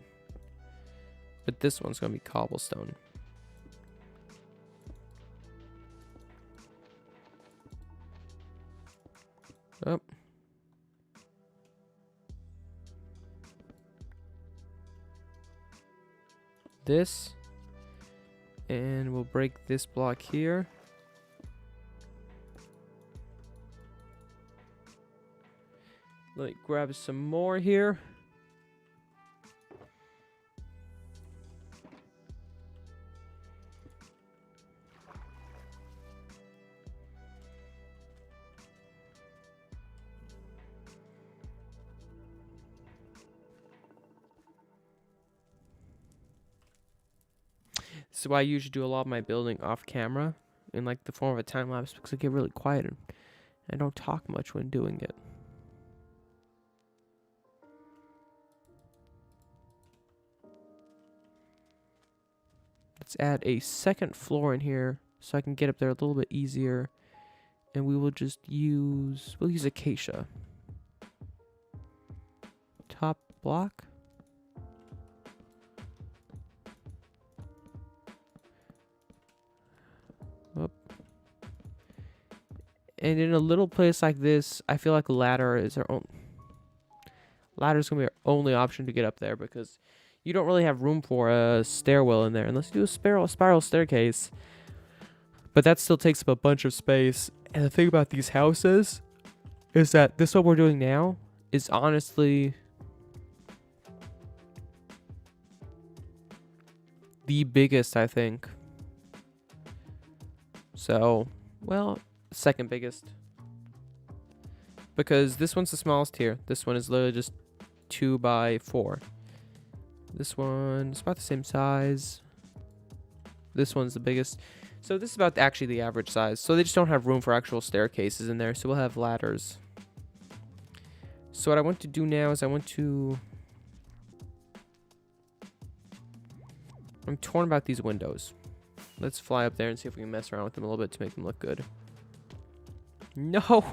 But this one's going to be cobblestone. Oh. This. And we'll break this block here. Let me grab some more here. So I usually do a lot of my building off camera in like the form of a time lapse because I get really quiet and I don't talk much when doing it. Let's add a second floor in here so I can get up there a little bit easier. And we will just use, we'll use acacia. Top block. Up. And in a little place like this, I feel like a ladder is our own. Ladder is going to be our only option to get up there because you don't really have room for a stairwell in there unless you do a spiral staircase. But that still takes up a bunch of space. And the thing about these houses is that this what we're doing now is honestly the biggest, I think. So, well, second biggest. Because this one's the smallest here. This one is literally just 2 by 4. This one's about the same size. This one's the biggest. So this is about actually the average size. So they just don't have room for actual staircases in there. So we'll have ladders. So what I want to do now is I'm torn about these windows. Let's fly up there and see if we can mess around with them a little bit to make them look good. No!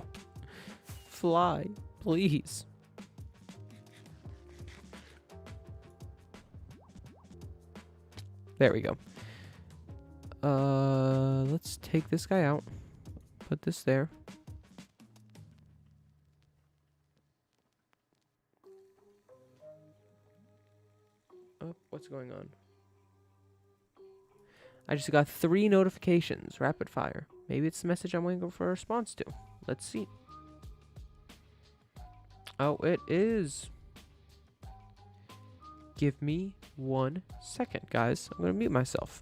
Fly, please. There we go. Let's take this guy out. Put this there. Oh, what's going on? I just got 3 notifications, rapid fire. Maybe it's the message I'm waiting for a response to. Let's see. Oh, it is. Give me 1 second, guys. I'm going to mute myself.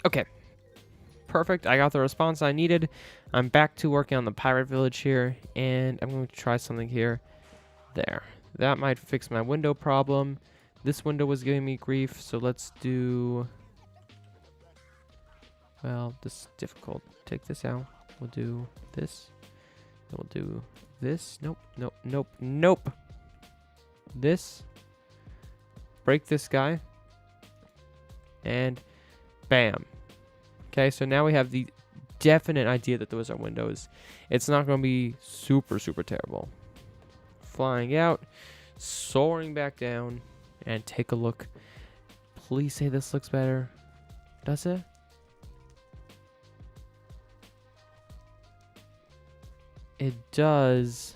Okay. Perfect. I got the response I needed. I'm back to working on the pirate village here, and I'm going to try something here. There. That might fix my window problem. This window was giving me grief, so let's do... Well, this is difficult. Take this out. We'll do this. Then we'll do this. Nope, nope, nope, nope. This. Break this guy. And bam. Okay, so now we have the definite idea that those are windows. It's not going to be super, super terrible. Flying out, soaring back down, and take a look. Please say this looks better. Does it? It does.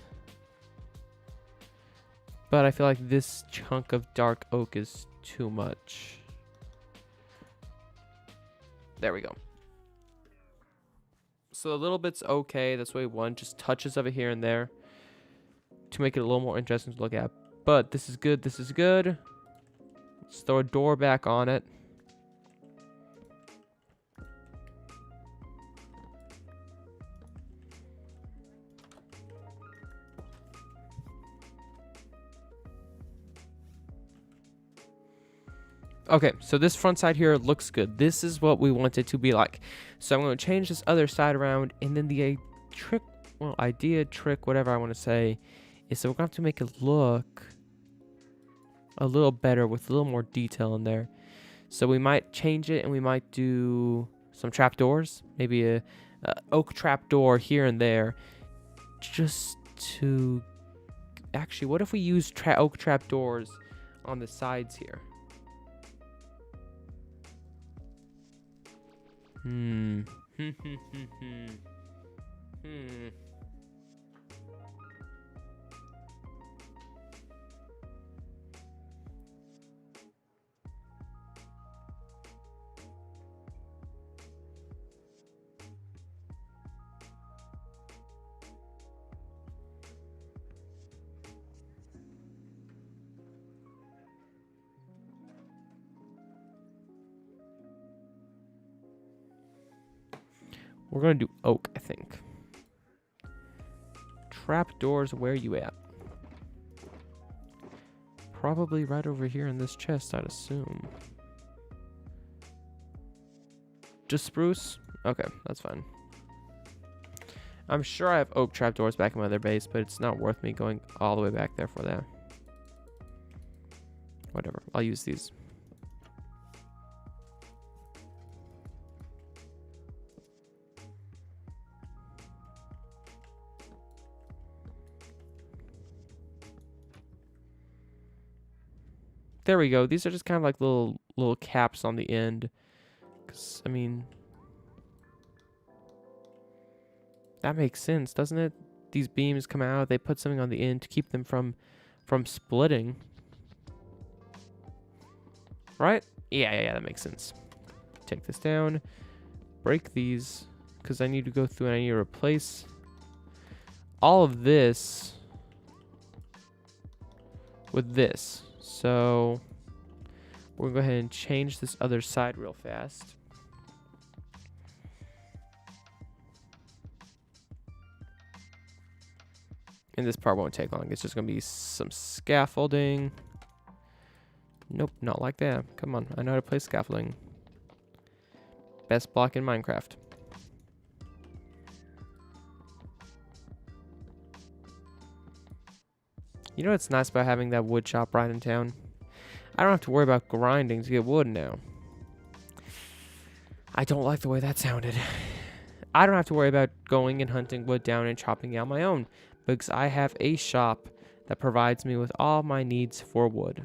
But I feel like this chunk of dark oak is too much. There we go. So a little bit's okay. That's way one. Just touches of it here and there to make it a little more interesting to look at. But this is good. This is good. Let's throw a door back on it. Okay, so this front side here looks good. This is what we want it to be like. So I'm going to change this other side around, and then the trick, whatever I want to say, is that we're going to have to make it look a little better with a little more detail in there. So we might change it, and we might do some trapdoors, maybe a oak trapdoor here and there, just to... Actually, what if we use oak trapdoors on the sides here? We're gonna do oak, I think. Trapdoors, where you at? Probably right over here in this chest, I'd assume. Just spruce? Okay, that's fine. I'm sure I have oak trapdoors back in my other base, but it's not worth me going all the way back there for that. Whatever, I'll use these. There we go. These are just kind of like little caps on the end. 'Cause, I mean, that makes sense, doesn't it? These beams come out, they put something on the end to keep them from splitting. Right? Yeah, that makes sense. Take this down. Break these, because I need to go through and I need to replace all of this with this. So we're going to go ahead and change this other side real fast. And this part won't take long. It's just going to be some scaffolding. Nope, not like that. Come on, I know how to play scaffolding. Best block in Minecraft. You know what's nice about having that wood shop right in town? I don't have to worry about grinding to get wood now. I don't like the way that sounded. I don't have to worry about going and hunting wood down and chopping out my own, because I have a shop that provides me with all my needs for wood.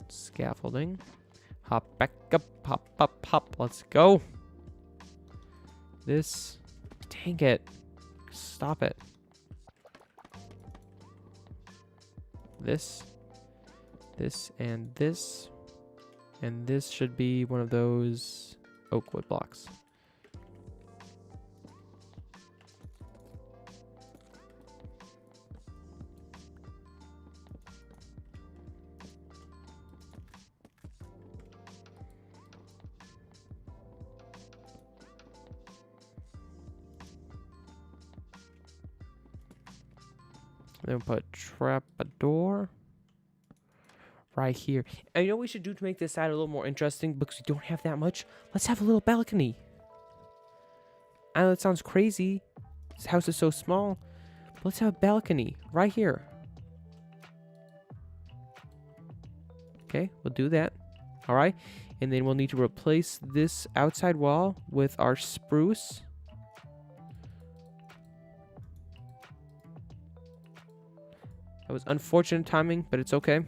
Scaffolding. Hop back up, hop, hop, hop. Let's go. This. Dang it. Stop it. This, and this. And this should be one of those oak wood blocks. Then we'll put trapdoor right here. And you know what we should do to make this side a little more interesting, because we don't have that much? Let's have a little balcony. I know that sounds crazy. This house is so small. But let's have a balcony right here. Okay, we'll do that. All right. And then we'll need to replace this outside wall with our spruce. That was unfortunate timing, but it's okay.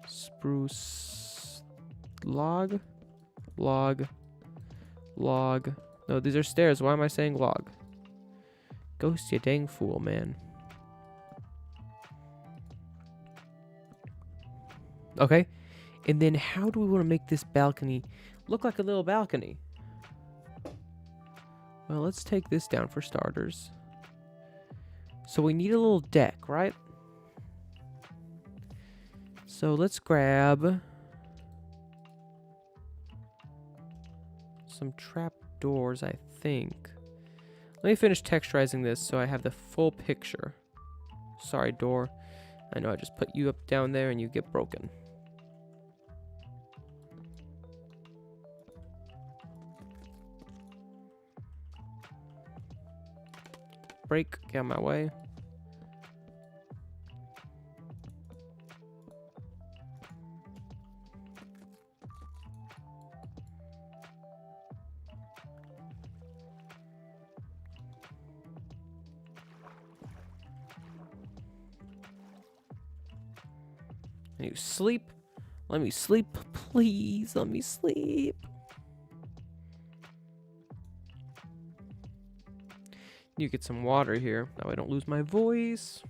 Spruce log. No, these are stairs. Why am I saying log? Ghost, you dang fool, man. Okay, and then how do we want to make this balcony look like a little balcony? Well, let's take this down for starters. So we need a little deck, right? So let's grab some trap doors, I think. Let me finish texturizing this so I have the full picture. Sorry, door. I know I just put you up down there and you get broken. Break, get out of my way. You sleep. Let me sleep, please. Let me sleep. You get some water here. That way I don't lose my voice.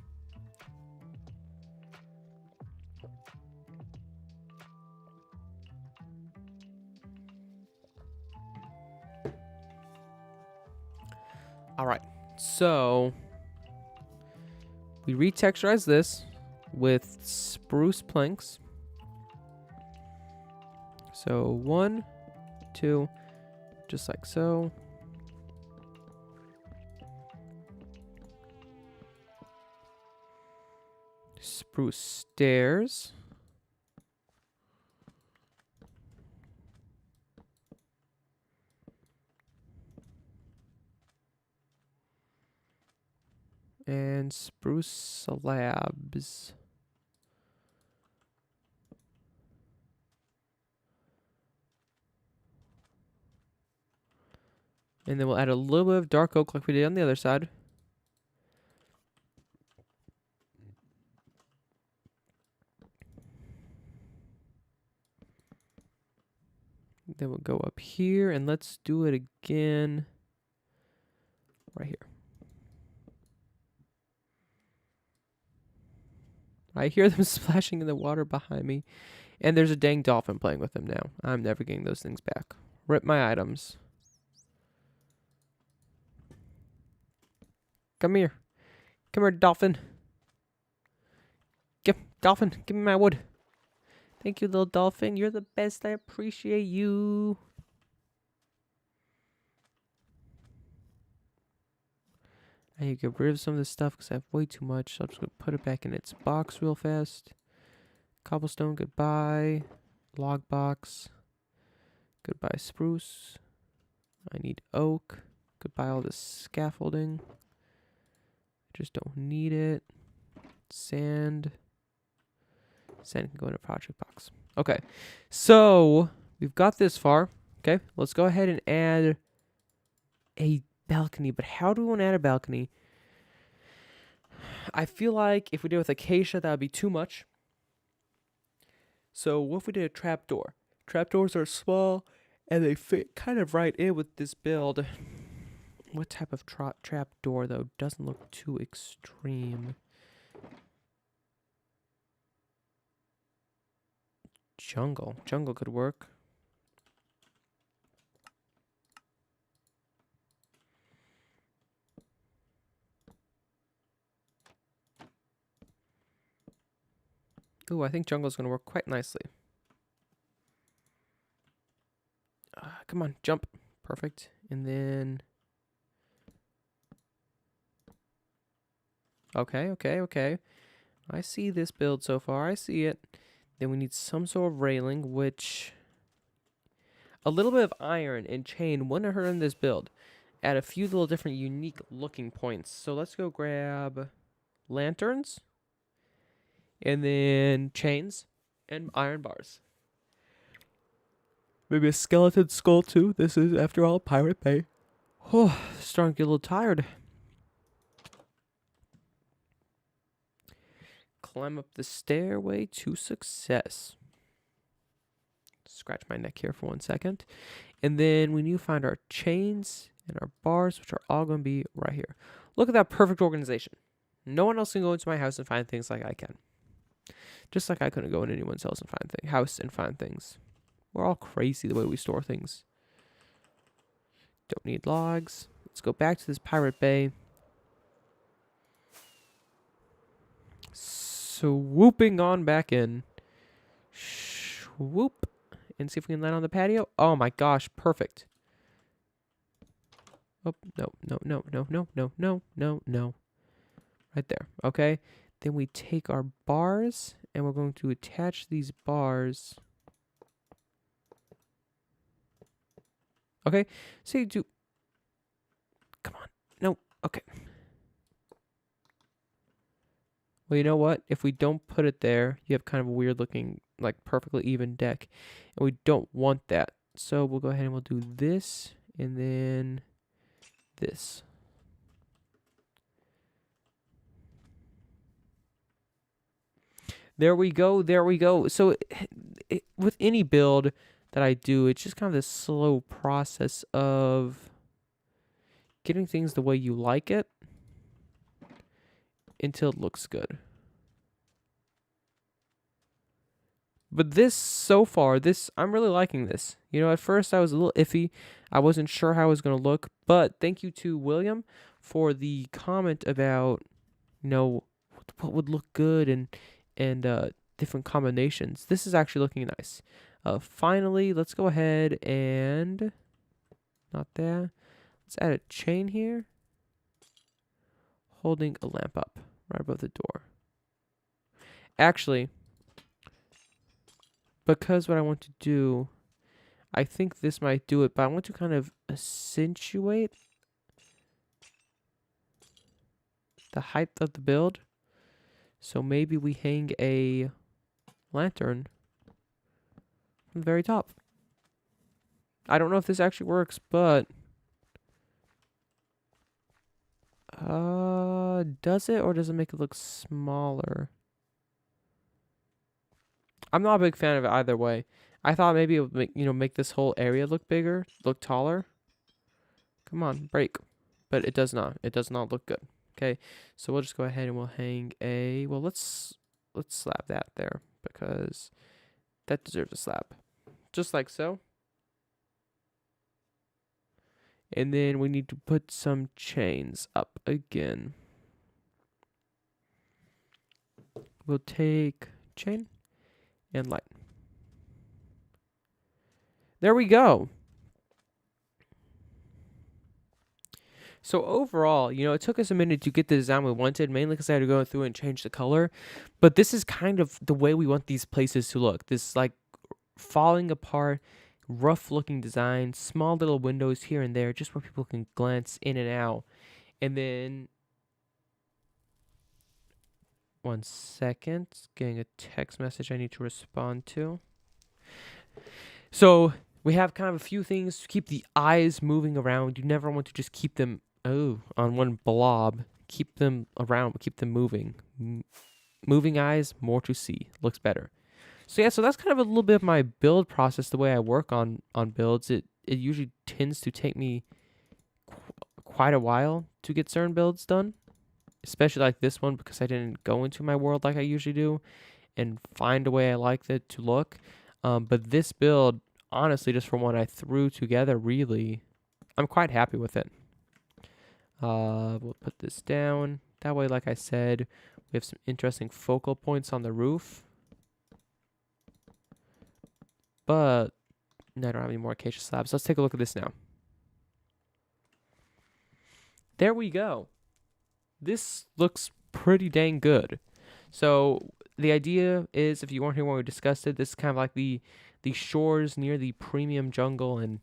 All right. So we retexturize this with spruce planks. So 1, 2, just like so. Spruce stairs. And spruce slabs. And then we'll add a little bit of dark oak like we did on the other side. Then we'll go up here and let's do it again right here. I hear them splashing in the water behind me. And there's a dang dolphin playing with them now. I'm never getting those things back. Rip my items. Come here. Come here, dolphin. Dolphin, give me my wood. Thank you, little dolphin. You're the best. I appreciate you. I need to get rid of some of this stuff because I have way too much. So I'm just going to put it back in its box real fast. Cobblestone, goodbye. Log box. Goodbye, spruce. I need oak. Goodbye, all this scaffolding. I just don't need it. Sand. Sand can go in a project box. Okay, so we've got this far. Okay, let's go ahead and add a balcony. But how do we want to add a balcony? I feel like if we did with acacia, that would be too much. So what if we did a trapdoor? Trapdoors are small, and they fit kind of right in with this build. What type of trapdoor, though, doesn't look too extreme? Jungle. Jungle could work. Ooh, I think jungle is going to work quite nicely. Come on, jump. Perfect. And then... Okay. I see this build so far. I see it. Then we need some sort of railing, which... A little bit of iron and chain wouldn't hurt in this build. Add a few little different unique looking points. So let's go grab lanterns. And then chains and iron bars. Maybe a skeleton skull too. This is, after all, Pirate Bay. Oh, starting to get a little tired. Climb up the stairway to success. Scratch my neck here for 1 second. And then we need to find our chains and our bars, which are all going to be right here. Look at that perfect organization. No one else can go into my house and find things like I can. Just like I couldn't go in anyone's house and find things. We're all crazy the way we store things. Don't need logs. Let's go back to this Pirate Bay. Swooping on back in. Swoop. And see if we can land on the patio. Oh my gosh, perfect. Oh, no. Right there, okay? Then we take our bars, and we're going to attach these bars. Okay, so you do... Come on, no, okay. Well, you know what? If we don't put it there, you have kind of a weird looking, like, perfectly even deck. And we don't want that. So we'll go ahead and we'll do this, and then this. There we go. So with any build that I do, it's just kind of this slow process of getting things the way you like it until it looks good. But this, so far, I'm really liking this. You know, at first I was a little iffy. I wasn't sure how it was going to look. But thank you to William for the comment about, you know, what would look good and different combinations. This is actually looking nice. Finally, let's go ahead and, not there. Let's add a chain here, holding a lamp up right above the door. Actually, because what I want to do, I think this might do it, but I want to kind of accentuate the height of the build. So maybe we hang a lantern from the very top. I don't know if this actually works, but does it, or does it make it look smaller? I'm not a big fan of it either way. I thought maybe it would make, make this whole area look bigger, look taller. Come on, break. But it does not. It does not look good. Okay, so we'll just go ahead and we'll hang a, well, let's slap that there because that deserves a slap. Just like so. And then we need to put some chains up again. We'll take chain and light. There we go. So overall, it took us a minute to get the design we wanted, mainly because I had to go through and change the color. But this is kind of the way we want these places to look. This like falling apart, rough looking design, small little windows here and there, just where people can glance in and out. And then, one second, getting a text message I need to respond to. So we have kind of a few things to keep the eyes moving around. You never want to just keep them on one blob. Keep them around, but keep them moving. Moving eyes, more to see. Looks better. So yeah, so that's kind of a little bit of my build process, the way I work on builds. It usually tends to take me quite a while to get certain builds done, especially like this one, because I didn't go into my world like I usually do and find a way I like it to look. But this build, honestly, just from what I threw together, really, I'm quite happy with it. We'll put this down. That way, like I said, we have some interesting focal points on the roof. But I don't have any more acacia slabs. Let's take a look at this now. There we go. This looks pretty dang good. So the idea is, if you weren't here when we discussed it, this is kind of like the shores near the premium jungle, and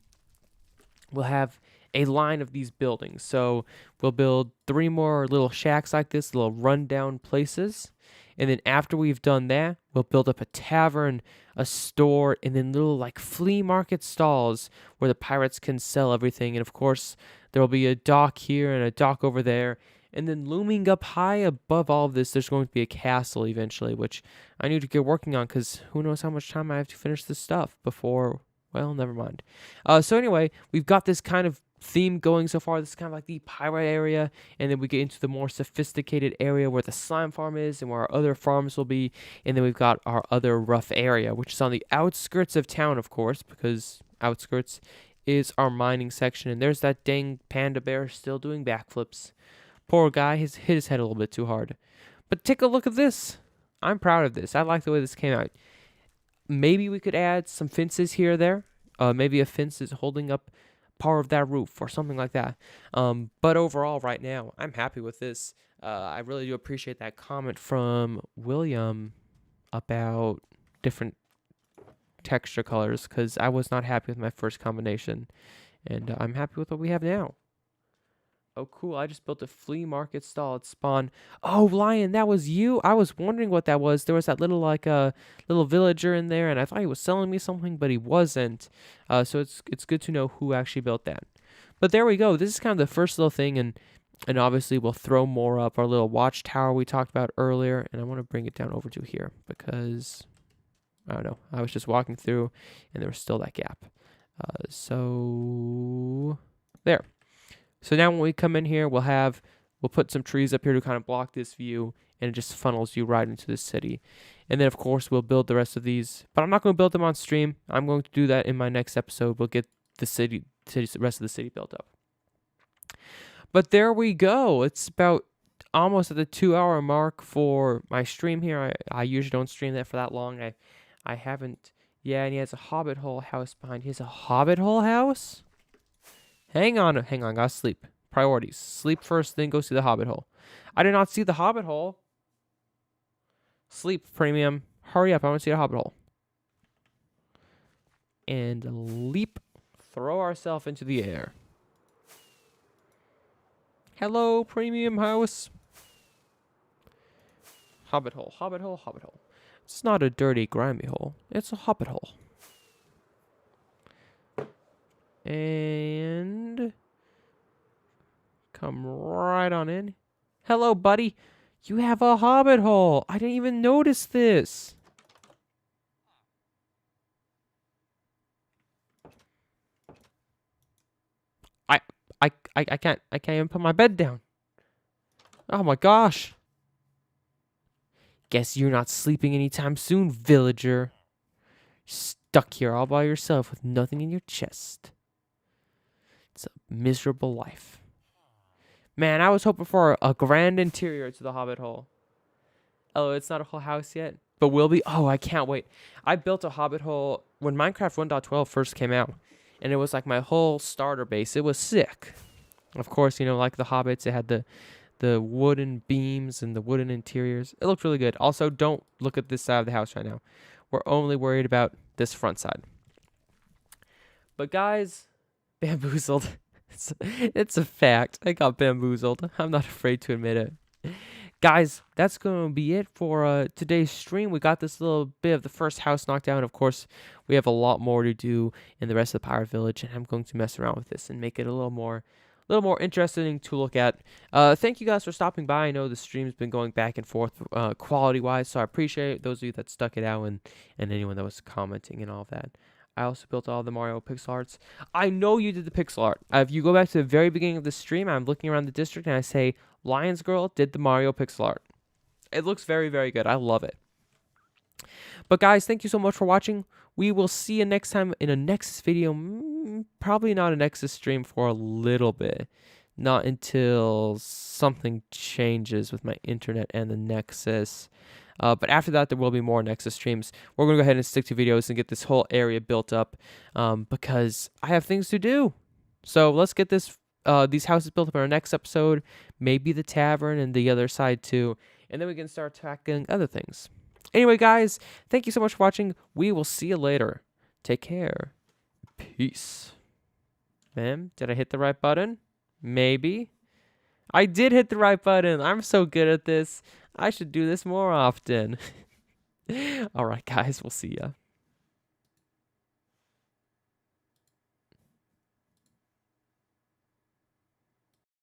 we'll have a line of these buildings. So we'll build 3 more little shacks like this, little rundown places. And then after we've done that, we'll build up a tavern, a store, and then little like flea market stalls where the pirates can sell everything. And of course, there will be a dock here and a dock over there. And then looming up high above all of this, there's going to be a castle eventually, which I need to get working on because who knows how much time I have to finish this stuff before, well, never mind. So anyway, we've got this kind of theme going so far. This is kind of like the pirate area, and then we get into the more sophisticated area where the slime farm is and where our other farms will be, and then we've got our other rough area, which is on the outskirts of town, of course, because outskirts is our mining section. And there's that dang panda bear still doing backflips. Poor guy, he's hit his head a little bit too hard. But take a look at this. I'm proud of this. I like the way this came out. Maybe we could add some fences here or there. Maybe a fence is holding up part of that roof or something like that. But overall, right now, I'm happy with this. I really do appreciate that comment from William about different texture colors, because I was not happy with my first combination. And I'm happy with what we have now. Oh, cool. I just built a flea market stall at spawn. Oh, Lion, that was you? I was wondering what that was. There was that little, little villager in there, and I thought he was selling me something, but he wasn't. So it's good to know who actually built that. But there we go. This is kind of the first little thing, and obviously we'll throw more up. Our little watchtower we talked about earlier, and I want to bring it down over to here because, I don't know, I was just walking through, and there was still that gap. So there. So now when we come in here, we'll put some trees up here to kind of block this view, and it just funnels you right into the city. And then, of course, we'll build the rest of these. But I'm not going to build them on stream. I'm going to do that in my next episode. We'll get the rest of the city built up. But there we go. It's about almost at the 2-hour mark for my stream here. I usually don't stream that for that long. I haven't. Yeah, and he has a hobbit hole house behind. He has a hobbit hole house? Hang on. Gotta sleep. Priorities. Sleep first, then go see the hobbit hole. I did not see the hobbit hole. Sleep, premium. Hurry up. I want to see the hobbit hole. And leap. Throw ourselves into the air. Hello, premium house. Hobbit hole. It's not a dirty, grimy hole. It's a hobbit hole. And come right on in. Hello, buddy. You have a hobbit hole. I didn't even notice this. I can't even put my bed down. Oh my gosh. Guess you're not sleeping anytime soon, villager. Stuck here all by yourself with nothing in your chest. It's a miserable life. Man, I was hoping for a grand interior to the hobbit hole. Oh, it's not a whole house yet, but will be. Oh, I can't wait. I built a hobbit hole when Minecraft 1.12 first came out, and it was like my whole starter base. It was sick. Of course, you know, like the hobbits, it had the wooden beams and the wooden interiors. It looked really good. Also, don't look at this side of the house right now. We're only worried about this front side. But guys, bamboozled. It's a fact. I got bamboozled. I'm not afraid to admit it. Guys, that's going to be it for today's stream. We got this little bit of the first house knocked down. Of course, we have a lot more to do in the rest of the Pirate Village, and I'm going to mess around with this and make it a little more interesting to look at. Thank you guys for stopping by. I know the stream's been going back and forth quality-wise, so I appreciate those of you that stuck it out and anyone that was commenting and all of that. I also built all the Mario pixel arts. I know you did the pixel art. If you go back to the very beginning of the stream, I'm looking around the district and I say, Lions Girl did the Mario pixel art. It looks very, very good. I love it. But guys, thank you so much for watching. We will see you next time in a Nexus video. Probably not a Nexus stream for a little bit. Not until something changes with my internet and the Nexus. But after that, there will be more Nexus streams. We're going to go ahead and stick to videos and get this whole area built up because I have things to do. So let's get these houses built up in our next episode. Maybe the tavern and the other side too. And then we can start tackling other things. Anyway, guys, thank you so much for watching. We will see you later. Take care. Peace. Ma'am, did I hit the right button? Maybe. I did hit the right button. I'm so good at this. I should do this more often. All right, guys, we'll see ya.